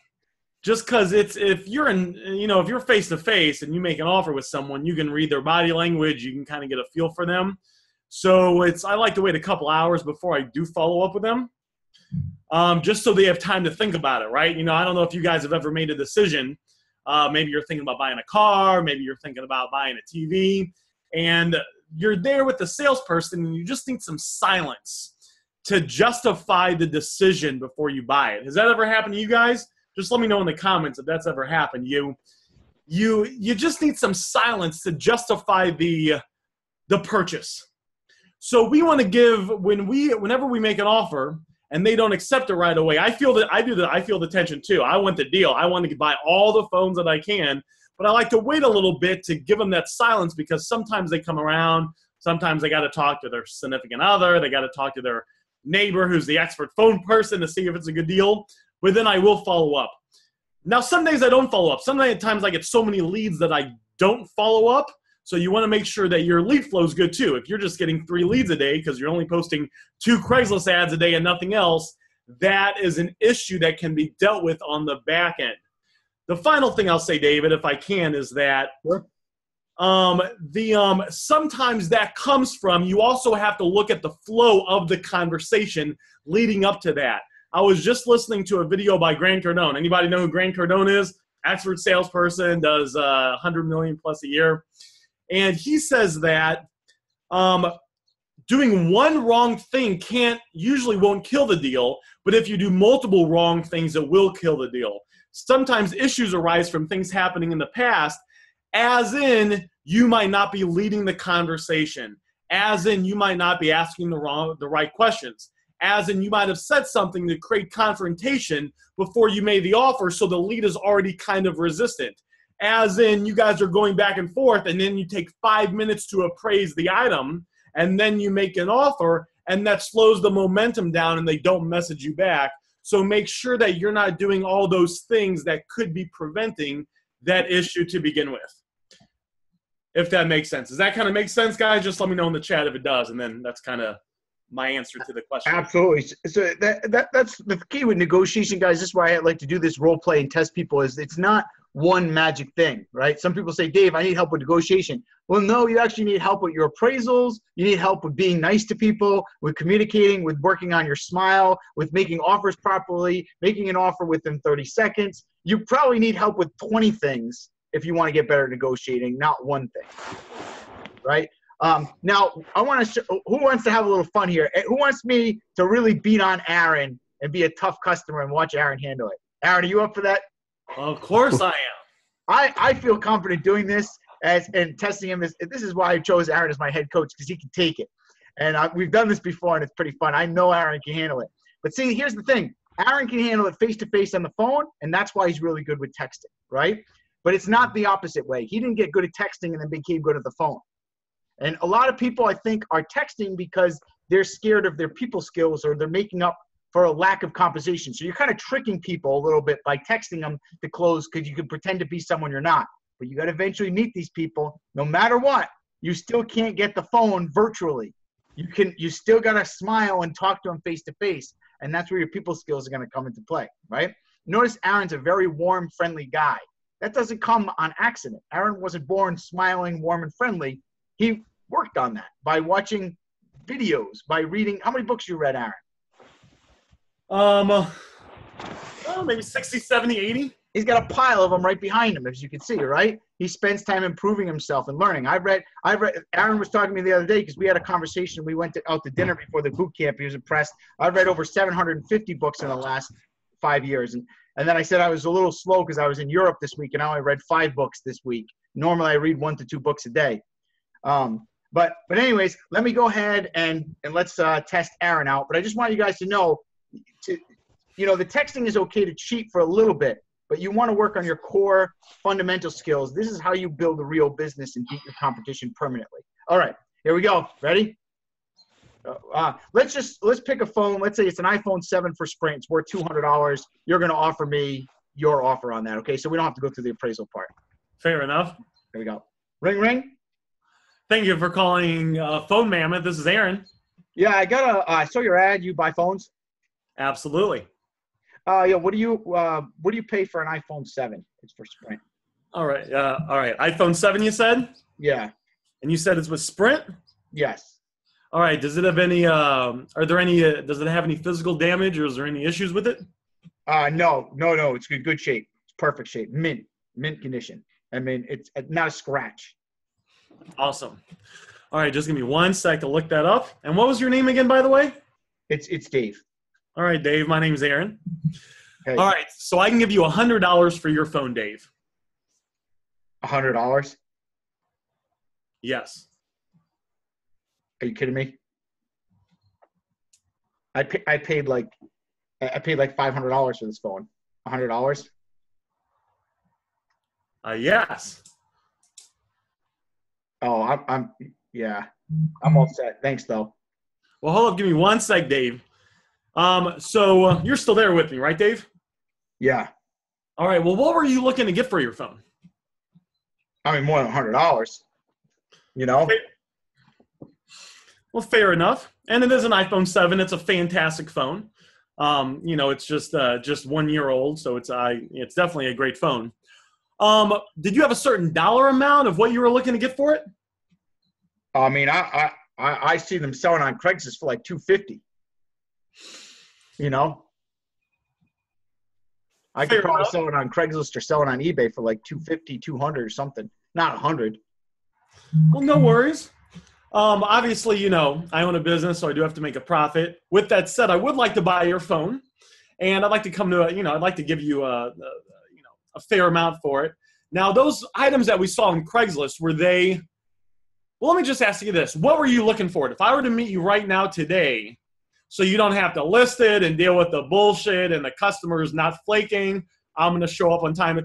Just because if you're face to face and you make an offer with someone, you can read their body language. You can kind of get a feel for them. So I like to wait a couple hours before I do follow up with them, just so they have time to think about it, right? I don't know if you guys have ever made a decision. Maybe you're thinking about buying a car. Maybe you're thinking about buying a TV, and you're there with the salesperson, and you just need some silence to justify the decision before you buy it. Has that ever happened to you guys? Just let me know in the comments if that's ever happened. You just need some silence to justify the purchase. So we want to give whenever we make an offer and they don't accept it right away. I feel the tension too. I want the deal. I want to buy all the phones that I can, but I like to wait a little bit to give them that silence because sometimes they come around. Sometimes they got to talk to their significant other. They got to talk to their neighbor who's the expert phone person to see if it's a good deal. But then I will follow up. Now, some days I don't follow up. Sometimes I get so many leads that I don't follow up. So you want to make sure that your lead flow is good too. If you're just getting 3 leads a day because you're only posting 2 Craigslist ads a day and nothing else, that is an issue that can be dealt with on the back end. The final thing I'll say, David, if I can, is that sometimes that comes from you also have to look at the flow of the conversation leading up to that. I was just listening to a video by Grant Cardone. Anybody know who Grant Cardone is? Expert salesperson, does 100 million plus a year. And he says that doing one wrong thing usually won't kill the deal, but if you do multiple wrong things, it will kill the deal. Sometimes issues arise from things happening in the past, as in you might not be leading the conversation, as in you might not be asking the right questions, as in you might have said something to create confrontation before you made the offer, so the lead is already kind of resistant. As in you guys are going back and forth, and then you take 5 minutes to appraise the item, and then you make an offer, and that slows the momentum down, and they don't message you back. So make sure that you're not doing all those things that could be preventing that issue to begin with. If that makes sense. Does that kind of make sense, guys? Just let me know in the chat if it does, and then that's kind of my answer to the question. Absolutely. So that's the key with negotiation, guys. This is why I like to do this role play and test people. Is it's not one magic thing, right? Some people say, Dave, I need help with negotiation. Well, no, you actually need help with your appraisals. You need help with being nice to people, with communicating, with working on your smile, with making offers properly, making an offer within 30 seconds. You probably need help with 20 things if you want to get better at negotiating, not one thing, right? Now, I want to who wants to have a little fun here? Who wants me to really beat on Aaron and be a tough customer and watch Aaron handle it? Aaron, are you up for that? Of course I am. I feel confident doing this and testing him. This is why I chose Aaron as my head coach, because he can take it. And we've done this before, and it's pretty fun. I know Aaron can handle it. But see, here's the thing. Aaron can handle it face-to-face on the phone, and that's why he's really good with texting, right? But it's not the opposite way. He didn't get good at texting and then became good at the phone. And a lot of people, I think, are texting because they're scared of their people skills, or they're making up for a lack of composition. So you're kind of tricking people a little bit by texting them to close, because you can pretend to be someone you're not. But you got to eventually meet these people. No matter what, you still can't get the phone virtually. You still got to smile and talk to them face to face. And that's where your people skills are going to come into play, right? Notice Aaron's a very warm, friendly guy. That doesn't come on accident. Aaron wasn't born smiling, warm, and friendly. He worked on that by watching videos, by reading. How many books you read, Aaron? Maybe 60, 70, 80. He's got a pile of them right behind him, as you can see, right? He spends time improving himself and learning. Aaron was talking to me the other day because we had a conversation. We went out to dinner before the boot camp. He was impressed. I've read over 750 books in the last 5 years. And then I said I was a little slow because I was in Europe this week, and I only read 5 books this week. Normally I read 1 to 2 books a day. But anyways, let me go ahead and let's test Aaron out. But I just want you guys to know, the texting is okay to cheat for a little bit, but you want to work on your core fundamental skills. This is how you build a real business and beat your competition permanently. All right, here we go. Ready? Let's pick a phone. Let's say it's an iPhone 7 for Sprint. It's worth $200. You're going to offer me your offer on that, okay? So we don't have to go through the appraisal part. Fair enough. Here we go. Ring, ring. Thank you for calling Phone Mammoth. This is Aaron. Yeah, I saw your ad. You buy phones? Absolutely. Yeah. What do you pay for an iPhone 7? It's for Sprint. All right. iPhone 7, you said? Yeah. And you said it's with Sprint? Yes. All right. Does it have any? Does it have any physical damage, or is there any issues with it? No. It's good shape. It's perfect shape. Mint condition. I mean, it's not a scratch. Awesome. All right. Just give me 1 sec to look that up. And what was your name again, by the way? It's Dave. All right, Dave. My name's Aaron. Hey. All right. So I can give you $100 for your phone, Dave. $100? Yes. Are you kidding me? I paid like $500 for this phone. $100? Yes. Oh, I'm all set. Thanks, though. Well, hold up. Give me 1 sec, Dave. So you're still there with me, right, Dave? Yeah. All right. Well, what were you looking to get for your phone? I mean, more than $100. Well, fair enough. And it is an iPhone 7. It's a fantastic phone. It's just 1 year old, so it's definitely a great phone. Did you have a certain dollar amount of what you were looking to get for it? I mean, I see them selling on Craigslist for like $250. I could probably sell it on Craigslist or sell it on eBay for like $250, $200 or something. Not $100. Well, no worries. Obviously, I own a business, so I do have to make a profit. With that said, I would like to buy your phone, and I'd like to come to I'd like to give you a fair amount for it. Now, those items that we saw on Craigslist, were they? Well, let me just ask you this: what were you looking for? If I were to meet you right now today, so you don't have to list it and deal with the bullshit and the customers not flaking, I'm going to show up on time.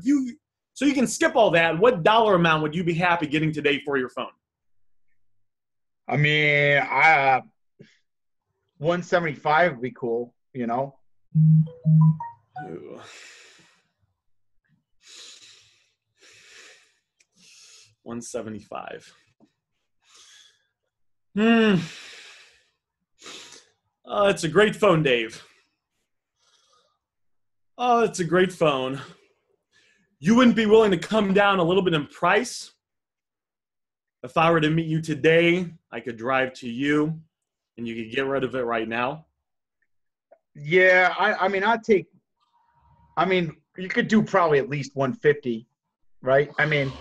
So you can skip all that. What dollar amount would you be happy getting today for your phone? I mean, 175 would be cool, Ooh. 175. It's a great phone, Dave. Oh, it's a great phone. You wouldn't be willing to come down a little bit in price? If I were to meet you today, I could drive to you and you could get rid of it right now. Yeah, I mean, you could do probably at least 150, right? I mean,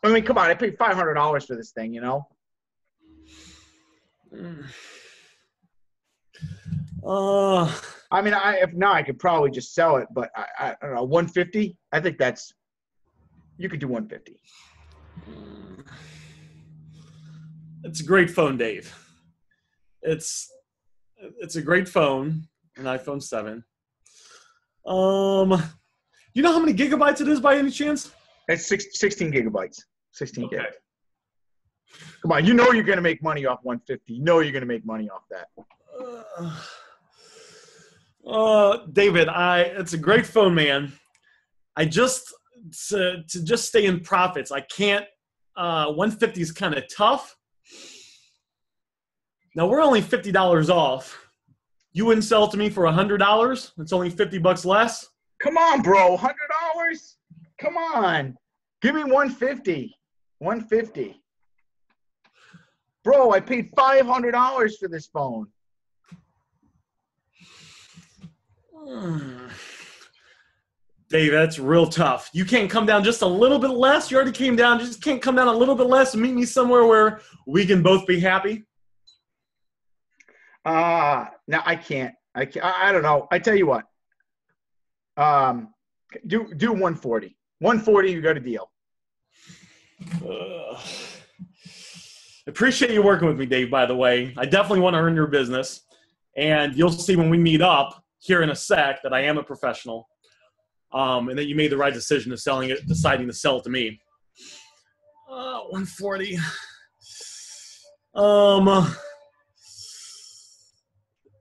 come on, I paid $500 for this thing, you know? I mean, if not, I could probably just sell it, but I don't know, 150? I think you could do 150. It's a great phone, Dave. It's a great phone, an iPhone 7. You know how many gigabytes it is by any chance? It's 16 gigabytes. 16 Okay. gigs. Come on, you know you're going to make money off 150. You know you're going to make money off that. David, it's a great phone, man. I just to just stay in profits. I can't. 150 is kind of tough. Now we're only $50 off. You wouldn't sell it to me for $100? It's only $50 less. Come on, bro. $100? Come on. Give me 150. 150. Bro, I paid $500 for this phone. Dave, that's real tough. You can't come down just a little bit less? You already came down. You just can't come down a little bit less and meet me somewhere where we can both be happy? No, I can't. I don't know. I tell you what. Do 140. 140, you got a deal. Appreciate you working with me, Dave, by the way. I definitely want to earn your business. And you'll see when we meet up here in a sec that I am a professional. And that you made the right decision of deciding to sell it to me. 140.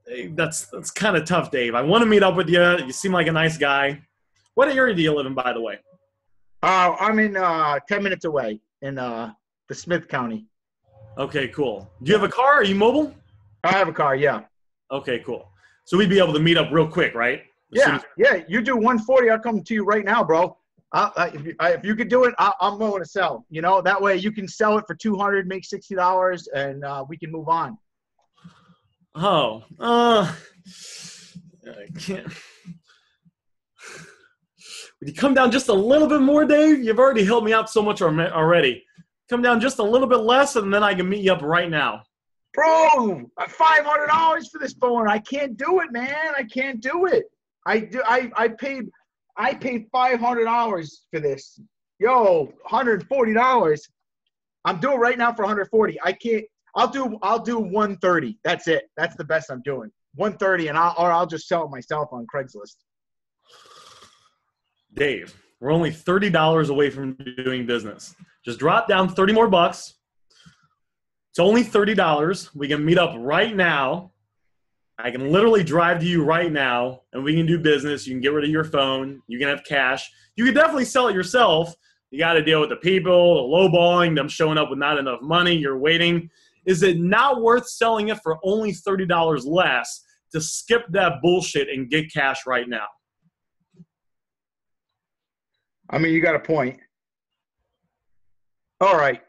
Dave, that's kind of tough, Dave. I want to meet up with you. You seem like a nice guy. What area do you live in, by the way? I'm in 10 minutes away in the Smith County. Okay, cool. Do you have a car? Are you mobile? I have a car, yeah. Okay, cool. So we'd be able to meet up real quick, right? Yeah. You do 140, I'll come to you right now, bro. If you could do it, I'm willing to sell. You know, that way you can sell it for $200, make $60, and we can move on. I can't. Would you come down just a little bit more, Dave? You've already helped me out so much already. Come down just a little bit less, and then I can meet you up right now. Bro, $500 for this phone. I can't do it, man. I can't do it. I paid $500 for this. Yo, $140. I'm doing right now for $140. I can't. I'll do 130. That's it. That's the best I'm doing. 130, and I'll just sell it myself on Craigslist. Dave, we're only $30 away from doing business. Just drop down 30 more bucks. It's only $30. We can meet up right now. I can literally drive to you right now, and we can do business. You can get rid of your phone. You can have cash. You can definitely sell it yourself. You got to deal with the people, the lowballing, them showing up with not enough money. You're waiting. Is it not worth selling it for only $30 less to skip that bullshit and get cash right now? I mean, you got a point. All right.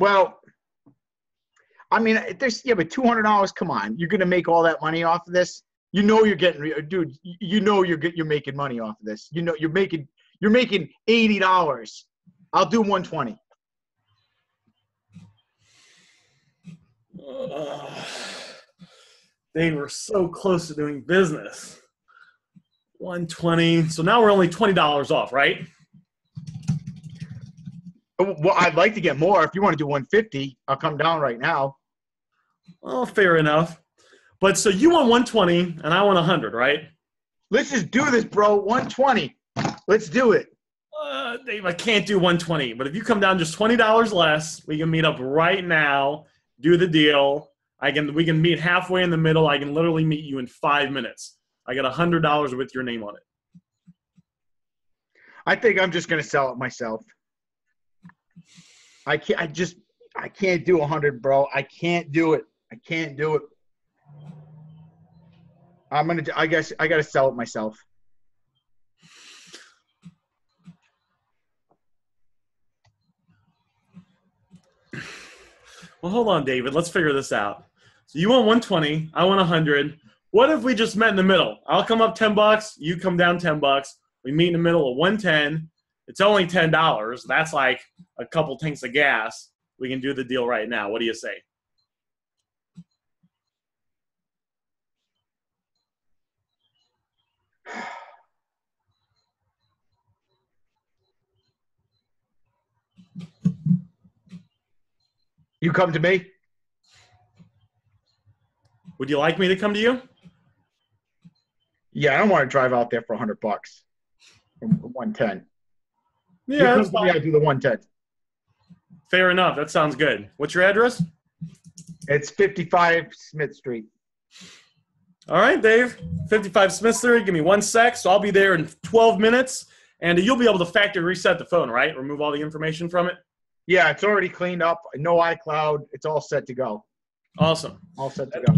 Well, I mean, but $200. Come on, you're gonna make all that money off of this. You know you're getting, dude. You know you're making money off of this. You know you're making $80. I'll do 120. They were so close to doing business. 120. So now we're only $20 off, right? Well, I'd like to get more. If you want to do 150, I'll come down right now. Well, fair enough. But so you want 120 and I want 100, right? Let's just do this, bro. 120. Let's do it. Dave, I can't do 120. But if you come down just $20 less, we can meet up right now, do the deal. We can meet halfway in the middle. I can literally meet you in 5 minutes. I got $100 with your name on it. I think I'm just gonna sell it myself. I can't do 100, bro. I can't do it. I can't do it. I guess I gotta sell it myself. Well, hold on, David. Let's figure this out. So you want 120. I want 100. What if we just met in the middle? I'll come up $10. You come down $10. We meet in the middle of 110. It's only $10. That's like a couple tanks of gas. We can do the deal right now. What do you say? You come to me? Would you like me to come to you? Yeah, I don't want to drive out there for $100. 110. Yeah, You come that's to me, fine. I do the 110. Fair enough. That sounds good. What's your address? It's 55 Smith Street. All right, Dave. 55 Smith Street. Give me 1 sec. So I'll be there in 12 minutes. And you'll be able to factory reset the phone, right? Remove all the information from it? Yeah, it's already cleaned up. No iCloud. It's all set to go. Awesome. All set to go.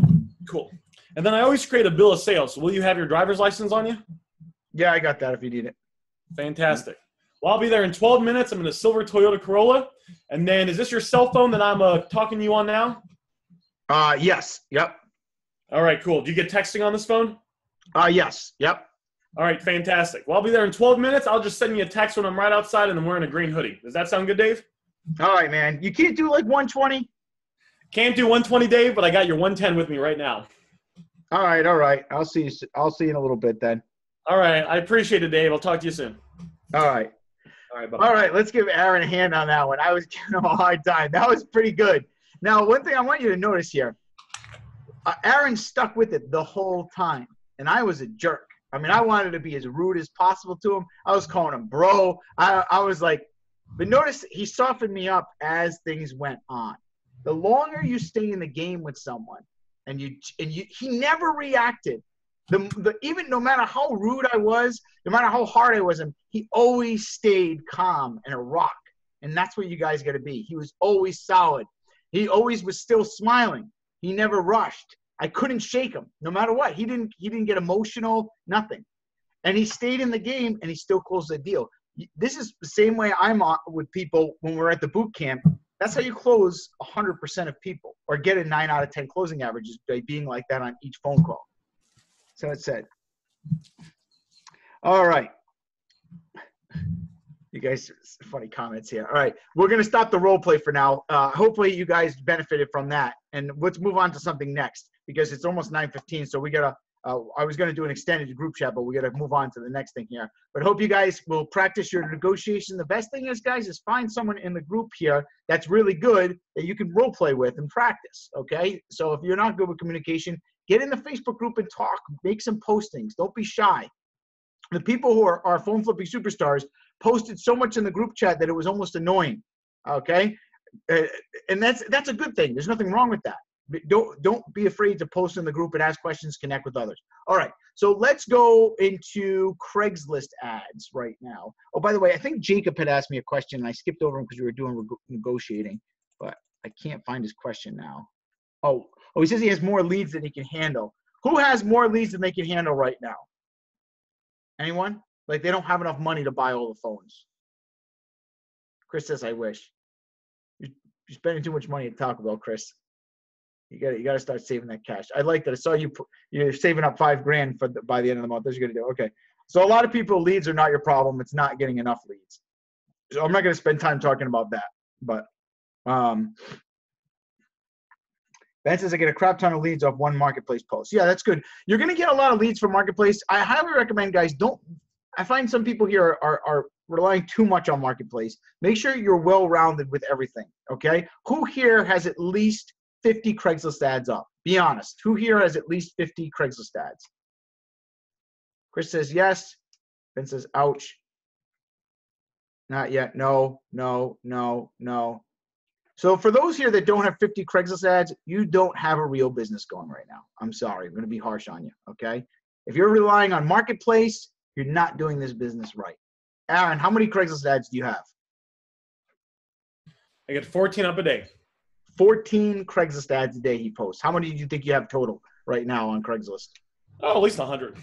Cool. And then I always create a bill of sale. So will you have your driver's license on you? Yeah, I got that if you need it. Fantastic. Well, I'll be there in 12 minutes. I'm in a silver Toyota Corolla. And then is this your cell phone that I'm talking to you on now? Yes. Yep. All right, cool. Do you get texting on this phone? Yes. Yep. All right, fantastic. Well, I'll be there in 12 minutes. I'll just send you a text when I'm right outside and I'm wearing a green hoodie. Does that sound good, Dave? All right, man. You can't do like 120? Can't do 120, Dave, but I got your 110 with me right now. All right. All right. I'll see you in a little bit then. All right. I appreciate it, Dave. I'll talk to you soon. All right. All right, bye-bye. All right. Let's give Aaron a hand on that one. I was giving him a hard time. That was pretty good. Now, one thing I want you to notice here, Aaron stuck with it the whole time, and I was a jerk. I mean, I wanted to be as rude as possible to him. I was calling him bro. I was like, but notice he softened me up as things went on. The longer you stay in the game with someone, and he never reacted. Even no matter how rude I was, no matter how hard I was him, he always stayed calm and a rock. And that's what you guys got to be. He was always solid. He always was still smiling. He never rushed. I couldn't shake him, no matter what. He didn't get emotional, nothing. And he stayed in the game, and he still closed the deal. This is the same way I'm with people when we're at the boot camp. That's how you close 100% of people, or get a 9 out of 10 closing averages by being like that on each phone call. So it said. All right. You guys, funny comments here. All right, we're going to stop the role play for now. Hopefully you guys benefited from that. And let's move on to something next, because it's almost 9:15. So we got to, I was going to do an extended group chat, but we got to move on to the next thing here. But hope you guys will practice your negotiation. The best thing is, guys, is find someone in the group here that's really good that you can role play with and practice, okay? So if you're not good with communication, get in the Facebook group and talk. Make some postings. Don't be shy. The people who are phone flipping superstars posted so much in the group chat that it was almost annoying, okay? And that's a good thing. There's nothing wrong with that. Don't be afraid to post in the group and ask questions, connect with others. All right, so let's go into Craigslist ads right now. Oh, by the way, I think Jacob had asked me a question, and I skipped over him because we were doing negotiating, but I can't find his question now. Oh, he says he has more leads than he can handle. Who has more leads than they can handle right now? Anyone? Like, they don't have enough money to buy all the phones. Chris says, I wish. You're spending too much money at Taco Bell, Chris. You got to start saving that cash. I like that. I saw you're saving up $5,000 by the end of the month. That's what you're gonna do. Okay. So a lot of people, leads are not your problem. It's not getting enough leads. So I'm not gonna spend time talking about that. But Ben says I get a crap ton of leads off one marketplace post. Yeah, that's good. You're gonna get a lot of leads from marketplace. I highly recommend, guys, I find some people here are relying too much on marketplace. Make sure you're well-rounded with everything. Okay. Who here has at least 50 Craigslist ads up? Be honest. Who here has at least 50 Craigslist ads? Chris says yes. Ben says, ouch. Not yet. No. So for those here that don't have 50 Craigslist ads, you don't have a real business going right now. I'm sorry. I'm going to be harsh on you. Okay. If you're relying on marketplace, you're not doing this business right. Aaron, how many Craigslist ads do you have? I get 14 up a day. 14 Craigslist ads a day he posts. How many do you think you have total right now on Craigslist? Oh, at least 100.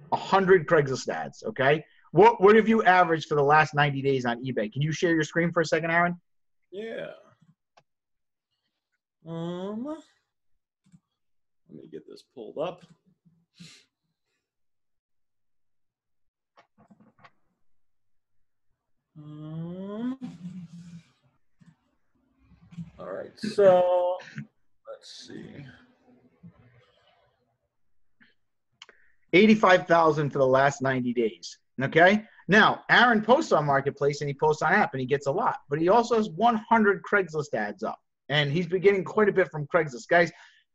100 Craigslist ads, okay? What have you averaged for the last 90 days on eBay? Can you share your screen for a second, Aaron? Yeah. Let me get this pulled up. All right, so let's see. 85,000 for the last 90 days. Okay. Now, Aaron posts on Marketplace and he posts on app and he gets a lot, but he also has 100 Craigslist ads up, and he's been getting quite a bit from Craigslist. Guys,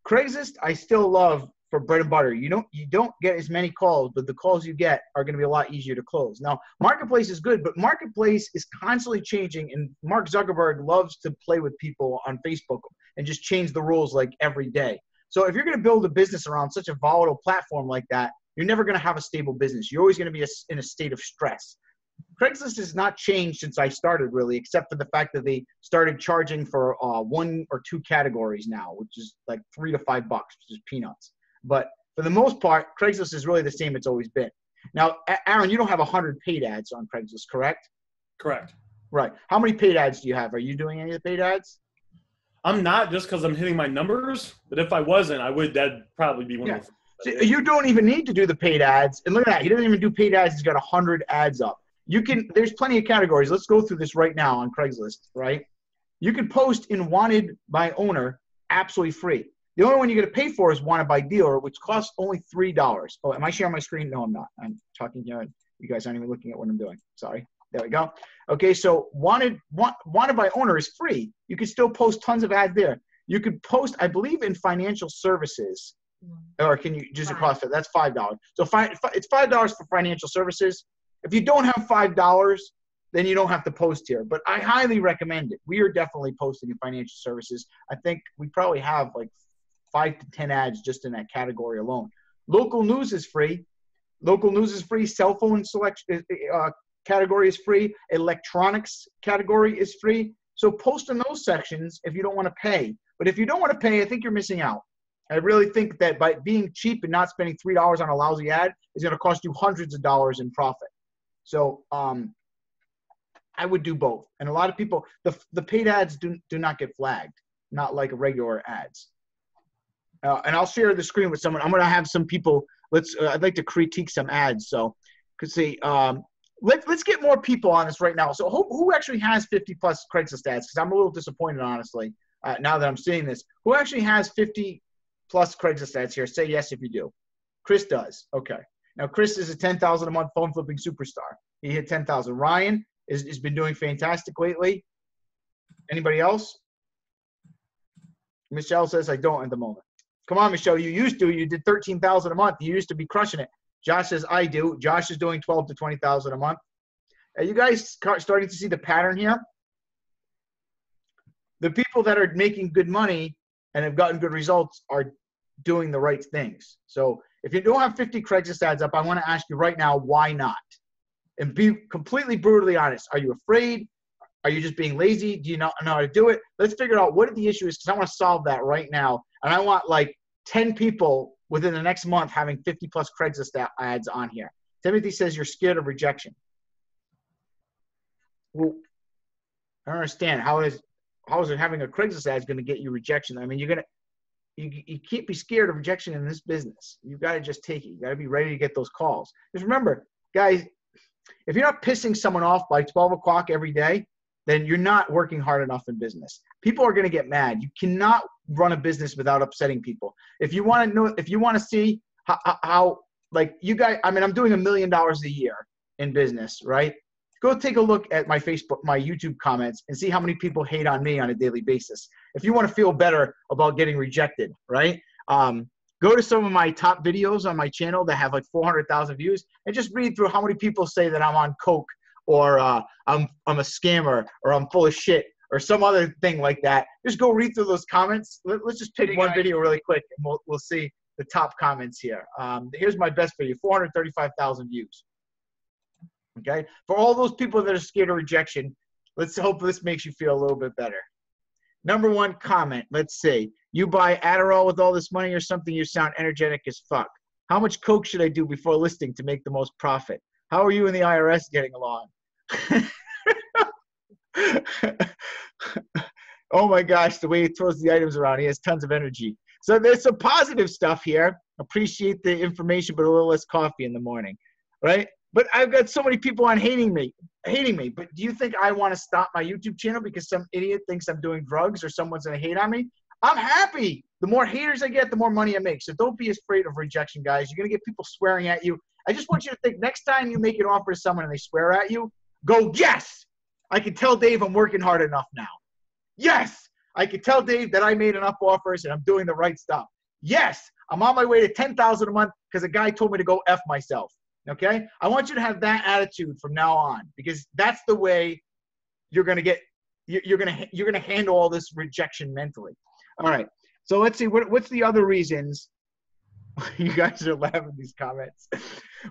Craigslist, I still love for bread and butter. You don't get as many calls, but the calls you get are going to be a lot easier to close. Now, Marketplace is good, but Marketplace is constantly changing, and Mark Zuckerberg loves to play with people on Facebook and just change the rules like every day. So if you're going to build a business around such a volatile platform like that, you're never going to have a stable business. You're always going to be in a state of stress. Craigslist has not changed since I started, really, except for the fact that they started charging for 1 or 2 categories now, which is like $3 to $5, which is peanuts. But for the most part, Craigslist is really the same it's always been. Now, Aaron, you don't have 100 paid ads on Craigslist, correct? Correct. Right. How many paid ads do you have? Are you doing any of the paid ads? I'm not, just because I'm hitting my numbers, but if I wasn't, that'd probably be one of the. So you don't even need to do the paid ads. And look at that. He doesn't even do paid ads. He's got 100 ads up. There's plenty of categories. Let's go through this right now on Craigslist, right? You can post in wanted by owner absolutely free. The only one you're going to pay for is wanted by dealer, which costs only $3. Oh, am I sharing my screen? No, I'm not. I'm talking here. You guys aren't even looking at what I'm doing. Sorry. There we go. Okay, so wanted by owner is free. You can still post tons of ads there. You could post, I believe, in financial services. Or can you just cost it? That's $5. So it's $5 for financial services. If you don't have $5, then you don't have to post here. But I highly recommend it. We are definitely posting in financial services. I think we probably have like 5 to 10 ads just in that category alone. Local news is free. Local news is free. Cell phone selection category is free. Electronics category is free. So post in those sections if you don't want to pay. But if you don't want to pay, I think you're missing out. I really think that by being cheap and not spending $3 on a lousy ad is going to cost you hundreds of dollars in profit. So I would do both. And a lot of people, the paid ads do not get flagged, not like regular ads. And I'll share the screen with someone. I'm going to have some people. I'd like to critique some ads. So, let's get more people on this right now. So who actually has 50 plus Craigslist ads? Because I'm a little disappointed, honestly, now that I'm seeing this. Who actually has 50 plus Craigslist ads here? Say yes if you do. Chris does. Okay. Now, Chris is a 10,000 a month phone flipping superstar. He hit 10,000. Ryan has been doing fantastic lately. Anybody else? Michelle says, I don't at the moment. Come on, Michelle. You used to. You did 13,000 a month. You used to be crushing it. Josh says, I do. Josh is doing 12 to 20,000 a month. Are you guys starting to see the pattern here? The people that are making good money and have gotten good results are doing the right things. So if you don't have 50 Craigslist ads up, I want to ask you right now, why not? And be completely brutally honest. Are you afraid? Are you just being lazy? Do you not know how to do it? Let's figure out what the issue is, because I want to solve that right now. And I want like 10 people within the next month having 50 plus Craigslist ads on here. Timothy says you're scared of rejection. Well, I don't understand. How is it having a Craigslist ad going to get you rejection? I mean, you can't be scared of rejection in this business. You've got to just take it. You got to be ready to get those calls. Just remember, guys, if you're not pissing someone off by 12 o'clock every day, then you're not working hard enough in business. People are going to get mad. You cannot run a business without upsetting people. If you want to know, if you want to see how like you guys, I mean, I'm doing $1 million a year in business, right? Go take a look at my Facebook, my YouTube comments and see how many people hate on me on a daily basis. If you want to feel better about getting rejected, right? Go to some of my top videos on my channel that have like 400,000 views and just read through how many people say that I'm on coke or I'm a scammer or I'm full of shit or some other thing like that. Just go read through those comments. Let's just pick one video really quick and we'll see the top comments here. Here's my best video, 435,000 views. Okay, for all those people that are scared of rejection, let's hope this makes you feel a little bit better. Number one comment, let's see. You buy Adderall with all this money or something, you sound energetic as fuck. How much coke should I do before listing to make the most profit? How are you and the IRS getting along? Oh my gosh, the way he throws the items around, he has tons of energy. So there's some positive stuff here. Appreciate the information, but a little less coffee in the morning, right? But I've got so many people on hating me. But do you think I want to stop my YouTube channel because some idiot thinks I'm doing drugs or someone's going to hate on me? I'm happy. The more haters I get, the more money I make. So don't be afraid of rejection, guys. You're going to get people swearing at you. I just want you to think next time you make an offer to someone and they swear at you, go, yes, I can tell Dave I'm working hard enough now. Yes, I can tell Dave that I made enough offers and I'm doing the right stuff. Yes, I'm on my way to $10,000 a month because a guy told me to go F myself. Okay? I want you to have that attitude from now on because that's the way you're going to get you're going to handle all this rejection mentally. All right. So let's see what's the other reasons. You guys are laughing at these comments.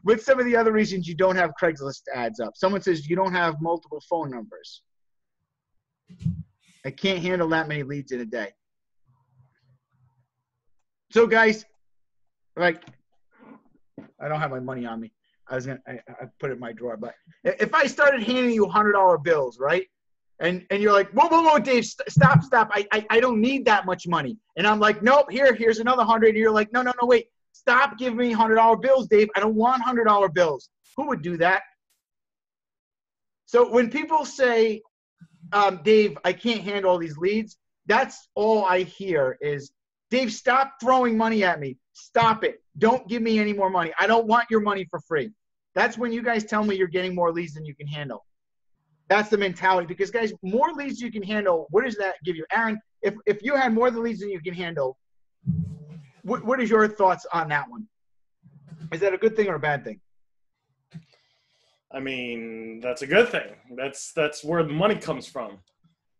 What's some of the other reasons you don't have Craigslist ads up? Someone says you don't have multiple phone numbers. I can't handle that many leads in a day. So guys, like, I don't have my money on me. I put it in my drawer. But if I started handing you $100 bills, right? And you're like, whoa, Dave, stop. I don't need that much money. And I'm like, nope, here's another 100. And you're like, no, wait. Stop giving me $100 bills, Dave. I don't want $100 bills. Who would do that? So when people say, Dave, I can't handle all these leads, that's all I hear is, Dave, stop throwing money at me. Stop it. Don't give me any more money. I don't want your money for free. That's when you guys tell me you're getting more leads than you can handle. That's the mentality. Because, guys, more leads you can handle, what does that give you? Aaron, if you had more leads than you can handle, what is your thoughts on that one? Is that a good thing or a bad thing? I mean, that's a good thing. That's where the money comes from.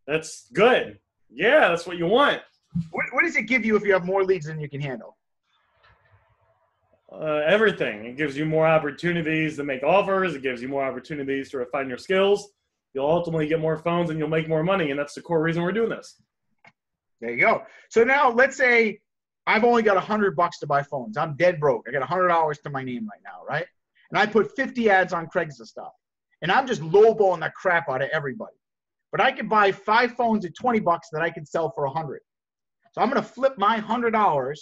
That's good. Yeah, that's what you want. What does it give you if you have more leads than you can handle? Everything. It gives you more opportunities to make offers. It gives you more opportunities to refine your skills. You'll ultimately get more phones and you'll make more money, and that's the core reason we're doing this. There you go. So now let's say I've only got $100 to buy phones. I'm dead broke. I got $100 to my name right now, right? And I put 50 ads on Craigslist stuff. And I'm just lowballing the crap out of everybody. But I could buy 5 phones at $20 that I could sell for $100. So I'm going to flip my $100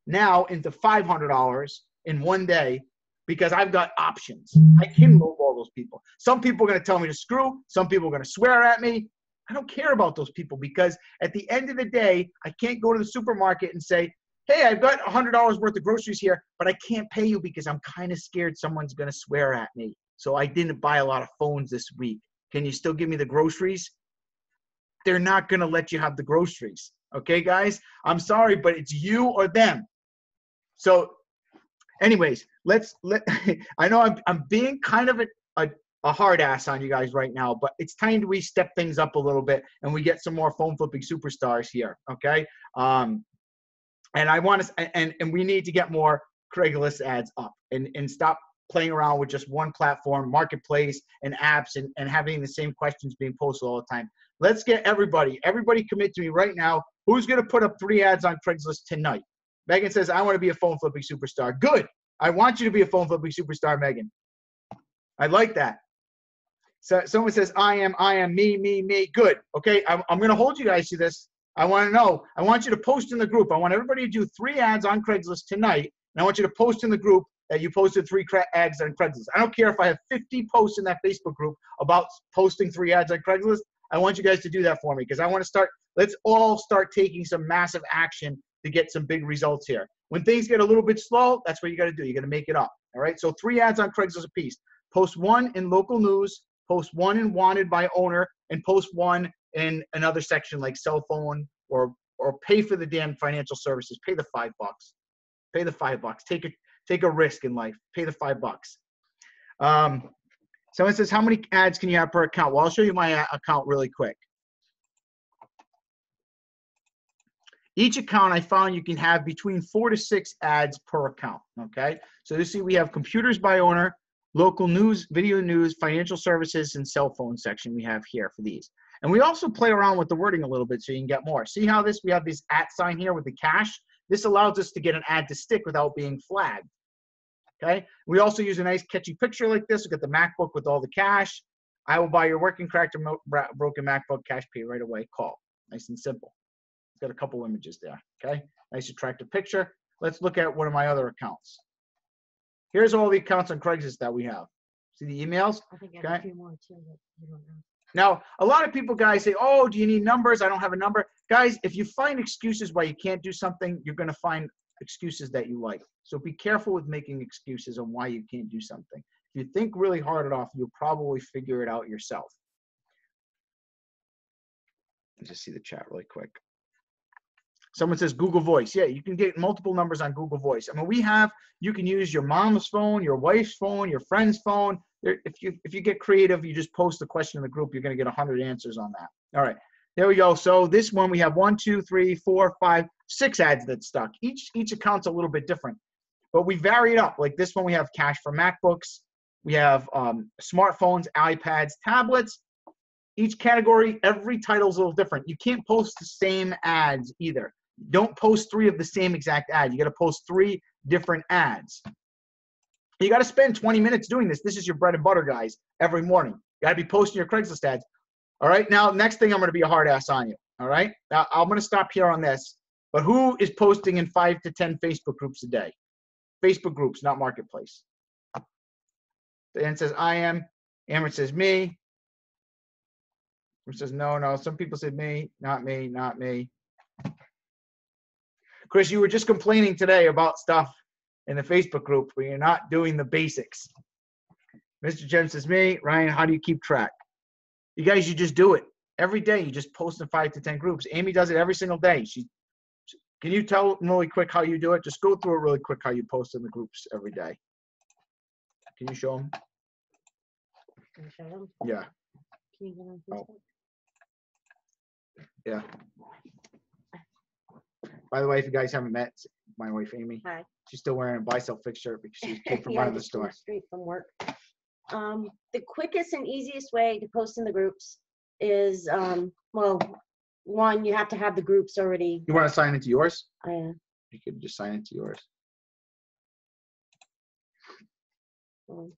now into $500 in one day because I've got options. I can lowball those people. Some people are going to tell me to screw. Some people are going to swear at me. I don't care about those people because at the end of the day, I can't go to the supermarket and say, hey, I've got $100 worth of groceries here, but I can't pay you because I'm kind of scared someone's going to swear at me. So I didn't buy a lot of phones this week. Can you still give me the groceries? They're not going to let you have the groceries. Okay, guys? I'm sorry, but it's you or them. So anyways, I know I'm being kind of a hard ass on you guys right now, but it's time we step things up a little bit and we get some more phone flipping superstars here. Okay. And I want to, and we need to get more Craigslist ads up and stop playing around with just one platform, marketplace, and apps, and having the same questions being posted all the time. Let's get everybody commit to me right now. Who's going to put up 3 ads on Craigslist tonight? Megan says, I want to be a phone flipping superstar. Good. I want you to be a phone flipping superstar, Megan. I like that. So someone says, I am, me. Good. Okay. I'm going to hold you guys to this. I want to know. I want you to post in the group. I want everybody to do 3 ads on Craigslist tonight. And I want you to post in the group that you posted 3 ads on Craigslist. I don't care if I have 50 posts in that Facebook group about posting 3 ads on Craigslist. I want you guys to do that for me because I want to start. Let's all start taking some massive action to get some big results here. When things get a little bit slow, that's what you got to do. You got to make it up. All right. So 3 ads on Craigslist a piece. Post 1 in local news. Post 1 in wanted by owner, and post 1 in another section like cell phone or pay for the damn financial services. Pay the $5. Pay the $5. Take a risk in life. Pay the $5. Someone says, how many ads can you have per account? Well, I'll show you my account really quick. Each account I found you can have between 4 to 6 ads per account. Okay. So you see we have computers by owner, local news, video news, financial services, and cell phone section we have here for these. And we also play around with the wording a little bit so you can get more. See how we have this @ sign here with the cash? This allows us to get an ad to stick without being flagged. Okay. We also use a nice catchy picture like this. We've got the MacBook with all the cash. I will buy your working cracked or broken MacBook, cash pay right away, call. Nice and simple. It's got a couple images there, okay? Nice attractive picture. Let's look at one of my other accounts. Here's all the accounts on Craigslist that we have. See the emails? I think I have a few more too that you don't know. Now, a lot of people, guys, say, oh, do you need numbers? I don't have a number. Guys, if you find excuses why you can't do something, you're going to find excuses that you like. So be careful with making excuses on why you can't do something. If you think really hard enough, you'll probably figure it out yourself. Let's just see the chat really quick. Someone says Google Voice. Yeah, you can get multiple numbers on Google Voice. I mean, you can use your mom's phone, your wife's phone, your friend's phone. If you get creative, you just post the question in the group, you're going to get 100 answers on that. All right, there we go. So this one, we have 1, 2, 3, 4, 5, 6 ads that stuck. Each account's a little bit different, but we vary it up. Like this one, we have cash for MacBooks. We have smartphones, iPads, tablets. Each category, every title's a little different. You can't post the same ads either. Don't post 3 of the same exact ad. You got to post 3 different ads. You got to spend 20 minutes doing this. This is your bread and butter, guys, every morning. You got to be posting your Craigslist ads. All right, now, next thing, I'm going to be a hard ass on you. All right, now, I'm going to stop here on this. But who is posting in 5 to 10 Facebook groups a day? Facebook groups, not Marketplace. Dan says, I am. Amber says, me. Amber says, no. Some people said me, not me, not me. Chris, you were just complaining today about stuff in the Facebook group where you're not doing the basics. Mr. Jem says, me. Ryan, how do you keep track? You guys, you just do it. Every day, you just post in 5 to 10 groups. Amy does it every single day. Can you tell them really quick how you do it? Just go through it really quick how you post in the groups every day. Can you show them? Can you show them? Yeah. Can you get on Facebook? Yeah. By the way, if you guys haven't met my wife, Amy, Hi. she's still wearing a buy sell fix shirt because she came from Yeah, out I of the just came store. straight from work. The quickest and easiest way to post in the groups is, well, one, you have to have the groups already. You want to sign into yours? You You could just sign into yours. All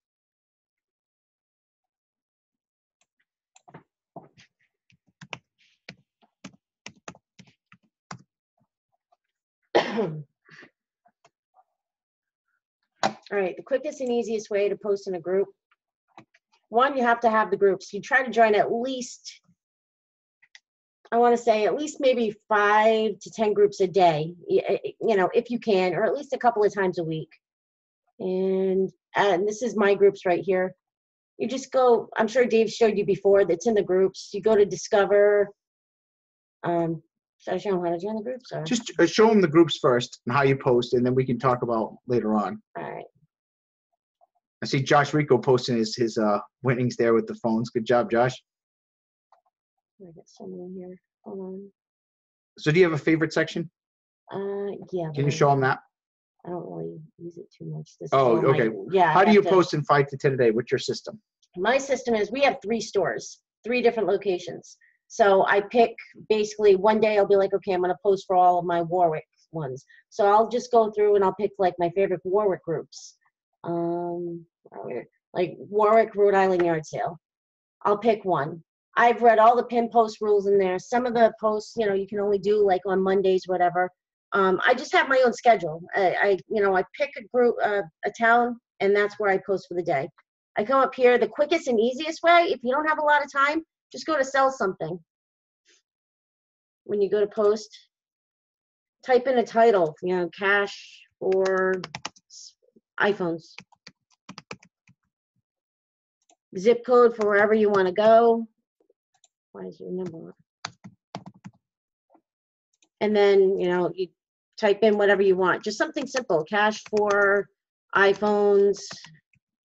right, the quickest and easiest way to post in a group. One, you have to have the groups. You try to join at least, I want to say at least maybe 5 to 10 groups a day, you know, if you can, or at least a couple of times a week. And this is my groups right here. You just go, I'm sure Dave showed you before, that's in the groups. You go to Discover. Should I show them how to join the groups? Or? Just show them the groups first and how you post, and then we can talk about later on. All right. I see Josh Rico posting his winnings there with the phones. Good job, Josh. I got someone here. Hold on. So do you have a favorite section? Yeah. Can you show them that? I don't really use it too much. This Oh, is all okay. Yeah. How do you post in 5 to 10 a day? What's your system? My system is we have 3 stores, 3 different locations. So I pick basically one day I'll be like, okay, I'm going to post for all of my Warwick ones. So I'll just go through and I'll pick like my favorite Warwick groups. Like Warwick, Rhode Island yard sale. I'll pick one. I've read all the pin post rules in there. Some of the posts, you know, you can only do like on Mondays, whatever. I just have my own schedule. I pick a group, a town, and that's where I post for the day. I come up here, the quickest and easiest way, if you don't have a lot of time, just go to sell something. When you go to post, type in a title, you know, cash or iPhones. Zip code for wherever you want to go. Why is your number? And then, you know, you type in whatever you want. Just something simple. Cash for iPhones,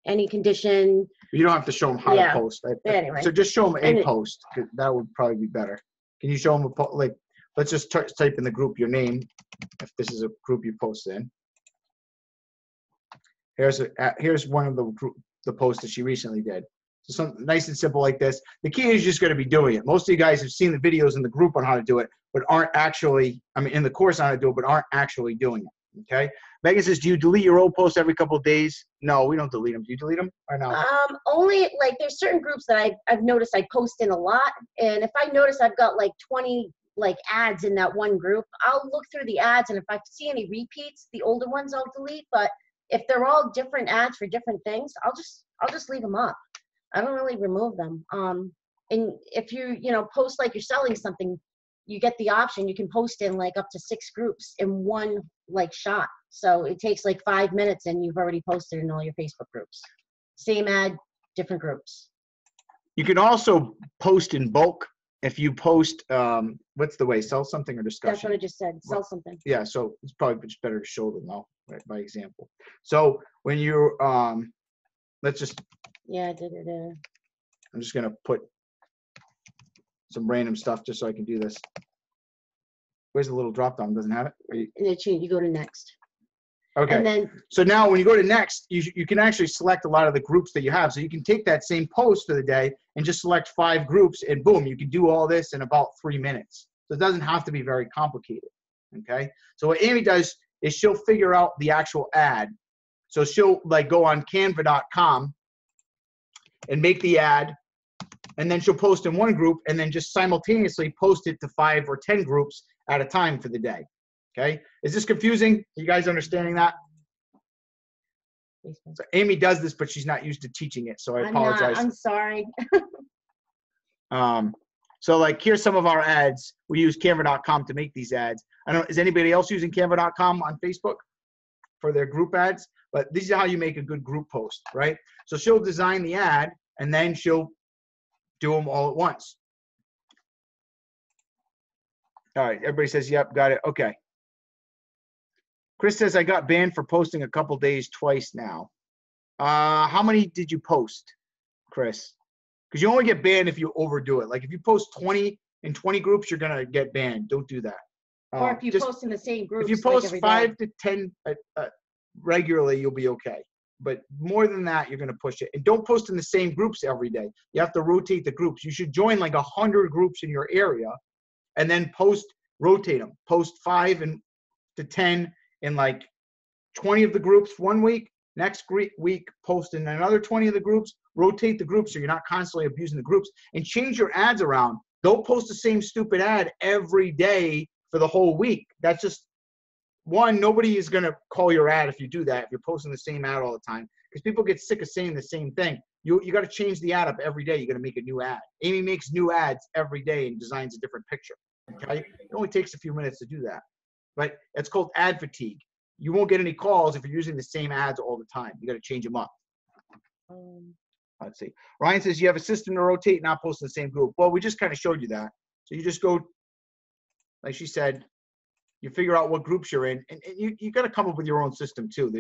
any condition. You don't have to show them how to post. Anyway. So just show them a post. That would probably be better. Can you show them like, let's just type in the group your name, if this is a group you post in. Here's one of the posts that she recently did. So something nice and simple like this. The key is just going to be doing it. Most of you guys have seen the videos in the group on how to do it, but aren't actually, in the course on how to do it, but aren't actually doing it. Okay. Megan says, do you delete your old posts every couple of days? No, we don't delete them. Do you delete them or no? Only like there's certain groups that I've noticed I post in a lot. And if I notice I've got like 20 like ads in that one group, I'll look through the ads, and if I see any repeats, the older ones I'll delete. But if they're all different ads for different things, I'll just leave them up. I don't really remove them. And if you post like you're selling something, you get the option. You can post in like up to 6 groups in one like shot. So it takes like 5 minutes, and you've already posted in all your Facebook groups. Same ad, different groups. You can also post in bulk. If you post, what's the way? Sell something or discussion? That's what I just said. Sell something. Yeah, so it's probably just better to show them though, right, by example. So when you, let's just. Yeah, I'm just gonna put some random stuff just so I can do this. Where's the little drop down? Doesn't have it? and you go to next. Okay. And then, so now when you go to next, you can actually select a lot of the groups that you have. So you can take that same post for the day and just select 5 groups, and boom, you can do all this in about 3 minutes. So it doesn't have to be very complicated. Okay. So what Amy does is she'll figure out the actual ad. So she'll like go on canva.com and make the ad, and then she'll post in one group and then just simultaneously post it to 5 or 10 groups at a time for the day. Okay. Is this confusing? Are you guys understanding that? So Amy does this, but she's not used to teaching it. So I apologize. I'm sorry. So like here's some of our ads. We use canva.com to make these ads. I don't know, is anybody else using canva.com on Facebook for their group ads? But this is how you make a good group post, right? So she'll design the ad and then she'll do them all at once. All right, everybody says, yep, got it. Okay. Chris says, I got banned for posting a couple days twice now. How many did you post, Chris? Because you only get banned if you overdo it. Like if you post 20 in 20 groups, you're going to get banned. Don't do that. Or if you post in the same groups. If you post like 5 to 10 regularly, you'll be okay. But more than that, you're going to push it. And don't post in the same groups every day. You have to rotate the groups. You should join like 100 groups in your area and then rotate them. Post 5 to 10 in like 20 of the groups one week. Next week, post in another 20 of the groups. Rotate the groups so you're not constantly abusing the groups. And change your ads around. Don't post the same stupid ad every day for the whole week. That's just, one, nobody is going to call your ad if you do that, if you're posting the same ad all the time. Because people get sick of saying the same thing. You got to change the ad up every day. You got to make a new ad. Amy makes new ads every day and designs a different picture. Okay? It only takes a few minutes to do that. But it's called ad fatigue. You won't get any calls if you're using the same ads all the time. You got to change them up. Let's see. Ryan says you have a system to rotate, not post in the same group. Well, we just kind of showed you that. So you just go, like she said, you figure out what groups you're in, and you got to come up with your own system too.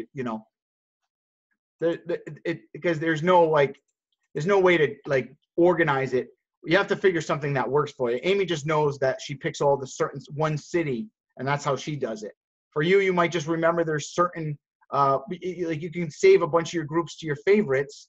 That because there's no way to like organize it. You have to figure something that works for you. Amy just knows that she picks all the certain one city, and that's how she does it. For you, you might just remember there's certain like you can save a bunch of your groups to your favorites,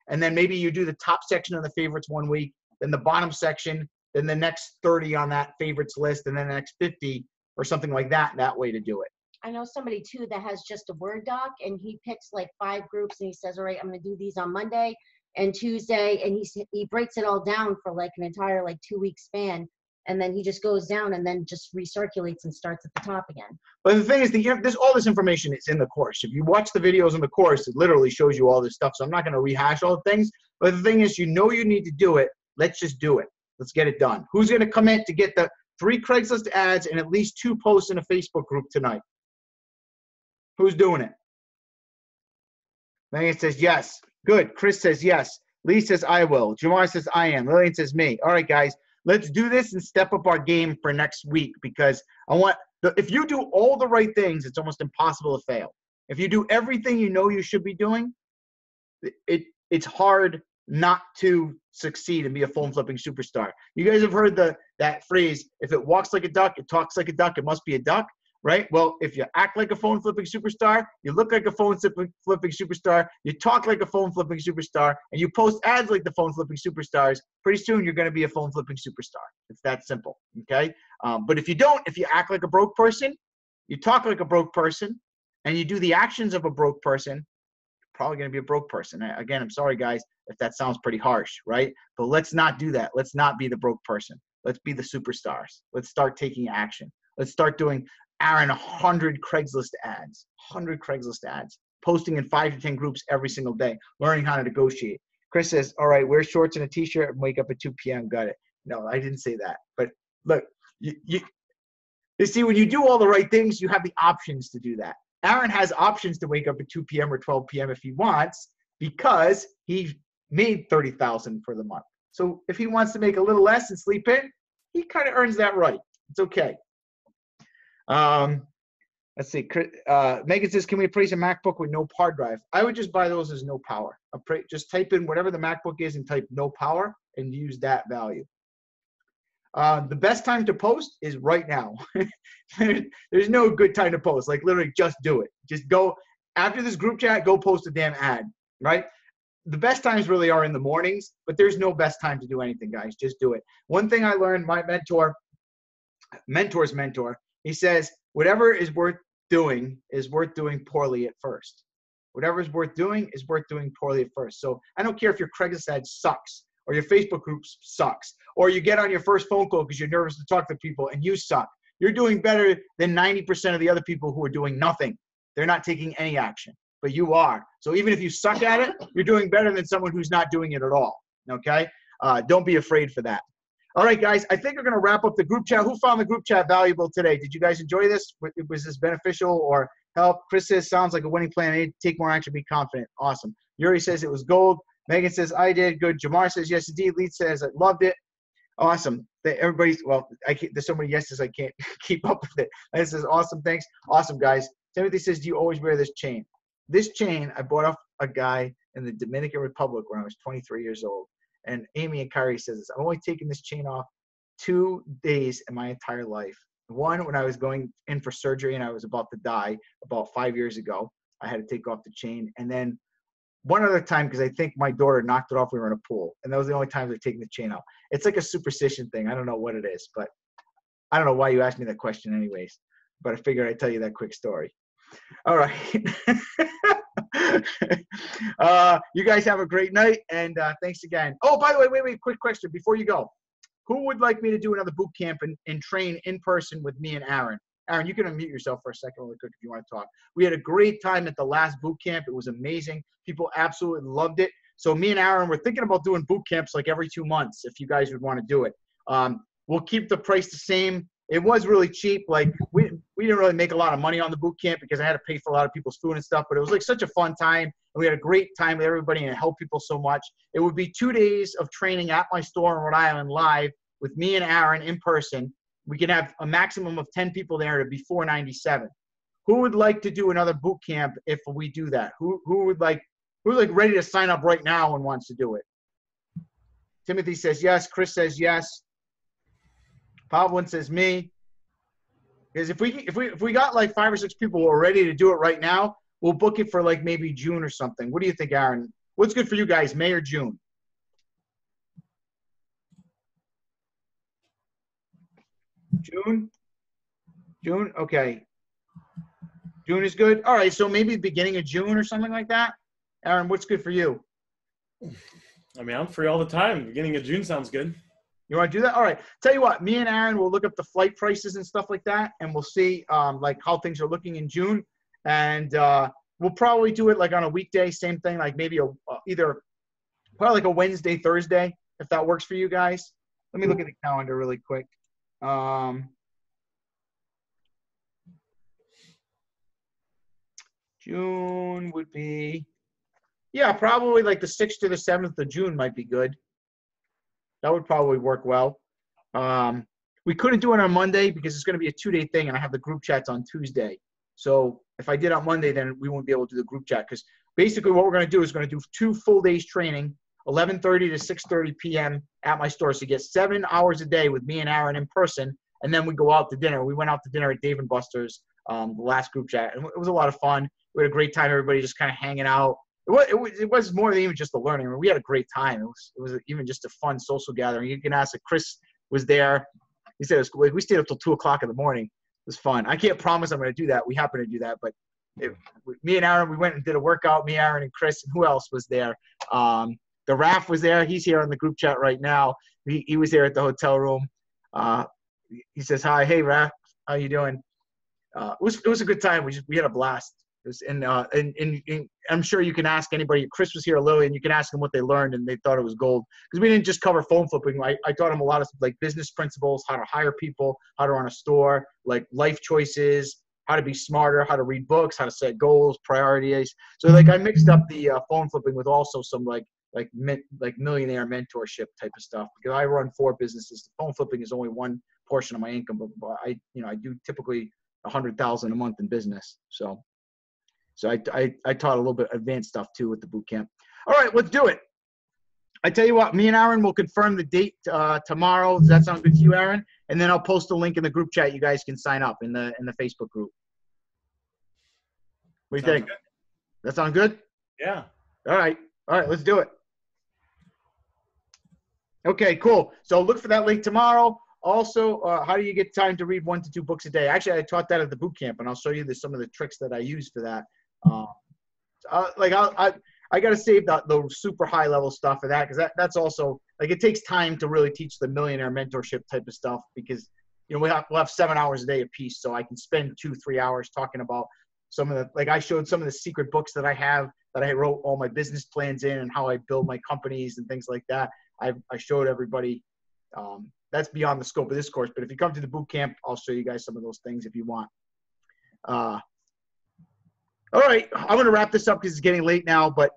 and then maybe you do the top section of the favorites one week, then the bottom section, then the next 30 on that favorites list, and then the next 50 or something like that way to do it. I know somebody too that has just a Word doc, and he picks like 5 groups, and he says, all right, I'm going to do these on Monday and Tuesday, and he breaks it all down for like an entire like 2-week span, and then he just goes down and then just recirculates and starts at the top again. But the thing is, all this information is in the course. If you watch the videos in the course, it literally shows you all this stuff. So I'm not going to rehash all the things. But the thing is, you need to do it. Let's just do it. Let's get it done. Who's going to commit to get the 3 Craigslist ads and at least 2 posts in a Facebook group tonight? Who's doing it? Megan says yes. Good. Chris says yes. Lee says I will. Jamar says I am. Lillian says me. All right, guys. Let's do this and step up our game for next week, because if you do all the right things, it's almost impossible to fail. If you do everything you should be doing, it's hard not to succeed and be a phone flipping superstar. You guys have heard that phrase, if it walks like a duck, it talks like a duck, it must be a duck, right? Well, if you act like a phone flipping superstar, you look like a phone flipping superstar, you talk like a phone flipping superstar, and you post ads like the phone flipping superstars, pretty soon you're going to be a phone flipping superstar. It's that simple, okay? But if you act like a broke person, you talk like a broke person, and you do the actions of a broke person, you're probably going to be a broke person. Again, I'm sorry, guys, if that sounds pretty harsh, right? But let's not do that. Let's not be the broke person. Let's be the superstars. Let's start taking action. Let's start doing, Aaron, 100 Craigslist ads, 100 Craigslist ads, posting in 5 to 10 groups every single day, learning how to negotiate. Chris says, all right, wear shorts and a t-shirt and wake up at 2 p.m. Got it. No, I didn't say that. But look, you see, when you do all the right things, you have the options to do that. Aaron has options to wake up at 2 p.m. or 12 p.m. if he wants, because he made $30,000 for the month. So if he wants to make a little less and sleep in, he kind of earns that right. It's okay. Let's see. Megan says, can we appraise a MacBook with no hard drive? I would just buy those as no power. Just type in whatever the MacBook is and type no power and use that value. The best time to post is right now. There's no good time to post. Like, literally, just do it. Just go after this group chat, go post a damn ad, right? The best times really are in the mornings, but there's no best time to do anything, guys. Just do it. One thing I learned, my mentor's mentor, he says, whatever is worth doing poorly at first. Whatever is worth doing is worth doing poorly at first. So I don't care if your Craigslist ad sucks, or your Facebook group sucks, or you get on your first phone call because you're nervous to talk to people and you suck. You're doing better than 90% of the other people who are doing nothing. They're not taking any action, but you are. So even if you suck at it, you're doing better than someone who's not doing it at all, okay? Don't be afraid for that. All right, guys, I think we're going to wrap up the group chat. Who found the group chat valuable today? Did you guys enjoy this? Was this beneficial or help? Chris says, sounds like a winning plan. Take more action, be confident. Awesome. Yuri says it was gold. Megan says, I did. Good. Jamar says, yes, indeed. Lee says, I loved it. Awesome. Everybody's, well, there's so many yeses I can't keep up with it. This says, awesome. Thanks. Awesome, guys. Timothy says, do you always wear this chain? This chain I bought off a guy in the Dominican Republic when I was 23 years old. And Amy and Kyrie says this. I've only taken this chain off 2 days in my entire life. One, when I was going in for surgery and I was about to die about 5 years ago, I had to take off the chain. And then one other time, because I think my daughter knocked it off, we were in a pool. And that was the only time I've taken the chain off. It's like a superstition thing. I don't know what it is, but I don't know why you asked me that question anyways. But I figured I'd tell you that quick story. All right. You guys have a great night, and thanks again. Oh, by the way, wait, quick question before you go. Who would like me to do another boot camp and train in person with me and Aaron? Aaron, you can unmute yourself for a second really quick if you want to talk. We had a great time at the last boot camp. It was amazing. People absolutely loved it. So me and Aaron, we're thinking about doing boot camps like every 2 months if you guys would want to do it. We'll keep the price the same. It was really cheap. Like we didn't really make a lot of money on the boot camp because I had to pay for a lot of people's food and stuff, but it was like such a fun time. And we had a great time with everybody and it helped people so much. It would be 2 days of training at my store in Rhode Island live with me and Aaron in person. We can have a maximum of 10 people there to be $497. Who would like to do another boot camp if we do that? Who's ready to sign up right now and wants to do it? Timothy says yes. Chris says yes. Pavlin says me. Because if we got like 5 or 6 people who are ready to do it right now, we'll book it for like maybe June or something. What do you think, Aaron? What's good for you guys, May or June? June? Okay. June is good? All right, so maybe beginning of June or something like that? Aaron, what's good for you? I mean, I'm free all the time. Beginning of June sounds good. You want to do that? All right. Tell you what, me and Aaron will look up the flight prices and stuff like that, and we'll see like how things are looking in June. And we'll probably do it like on a weekday, same thing, like maybe probably like a Wednesday, Thursday, if that works for you guys. Let me look at the calendar really quick. June would be, yeah, probably like the 6th to the 7th of June might be good. That would probably work well. We couldn't do it on Monday because it's going to be a 2-day thing, and I have the group chats on Tuesday. So if I did on Monday, then we won't be able to do the group chat because basically what we're going to do is going to do 2 full days training, 11:30 to 6:30 p.m. at my store. So you get 7 hours a day with me and Aaron in person, and then we go out to dinner. We went out to dinner at Dave & Buster's, the last group chat, and it was a lot of fun. We had a great time. Everybody just kind of hanging out. It was more than even just the learning. I mean, we had a great time. It was even just a fun social gathering. You can ask if Chris was there. He said it was, we stayed up till 2 o'clock in the morning. It was fun. I can't promise I'm going to do that. We happen to do that, but me and Aaron, we went and did a workout. Me, Aaron, and Chris, and who else was there? The Raf was there. He's here on the group chat right now. He was there at the hotel room. He says, hi, hey, Raph, how you doing? It was a good time. We had a blast. It was, and I'm sure you can ask anybody. Chris was here, Lily, and you can ask them what they learned, and they thought it was gold. Because we didn't just cover phone flipping. I taught them a lot of like business principles, how to hire people, how to run a store, like life choices, how to be smarter, how to read books, how to set goals, priorities. So like I mixed up the phone flipping with also some like millionaire mentorship type of stuff, because I run 4 businesses. The phone flipping is only one portion of my income, but I do typically 100,000 a month in business. So I taught a little bit advanced stuff too with the boot camp. All right, let's do it. I tell you what, me and Aaron will confirm the date tomorrow. Does that sound good to you, Aaron? And then I'll post a link in the group chat. You guys can sign up in the Facebook group. What do you think? Good. That sound good? Yeah. All right, let's do it. Okay, cool. So look for that link tomorrow. Also, how do you get time to read 1 to 2 books a day? Actually, I taught that at the boot camp, and I'll show you some of the tricks that I use for that. I got to save the super high level stuff for that, because that's also like it takes time to really teach the millionaire mentorship type of stuff, because we'll have 7 hours a day a piece, so I can spend 2-3 hours talking about some of the, like I showed some of the secret books that I have that I wrote all my business plans in and how I build my companies and things like that. I showed everybody. That's beyond the scope of this course, but if you come to the boot camp, I'll show you guys some of those things if you want. All right, I'm going to wrap this up because it's getting late now, but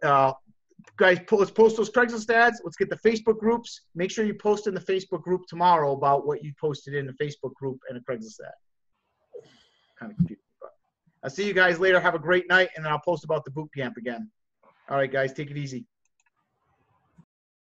guys, let's post those Craigslist ads. Let's get the Facebook groups. Make sure you post in the Facebook group tomorrow about what you posted in the Facebook group and a Craigslist ad. Kind of confused. I'll see you guys later. Have a great night, and then I'll post about the boot camp again. All right, guys, take it easy.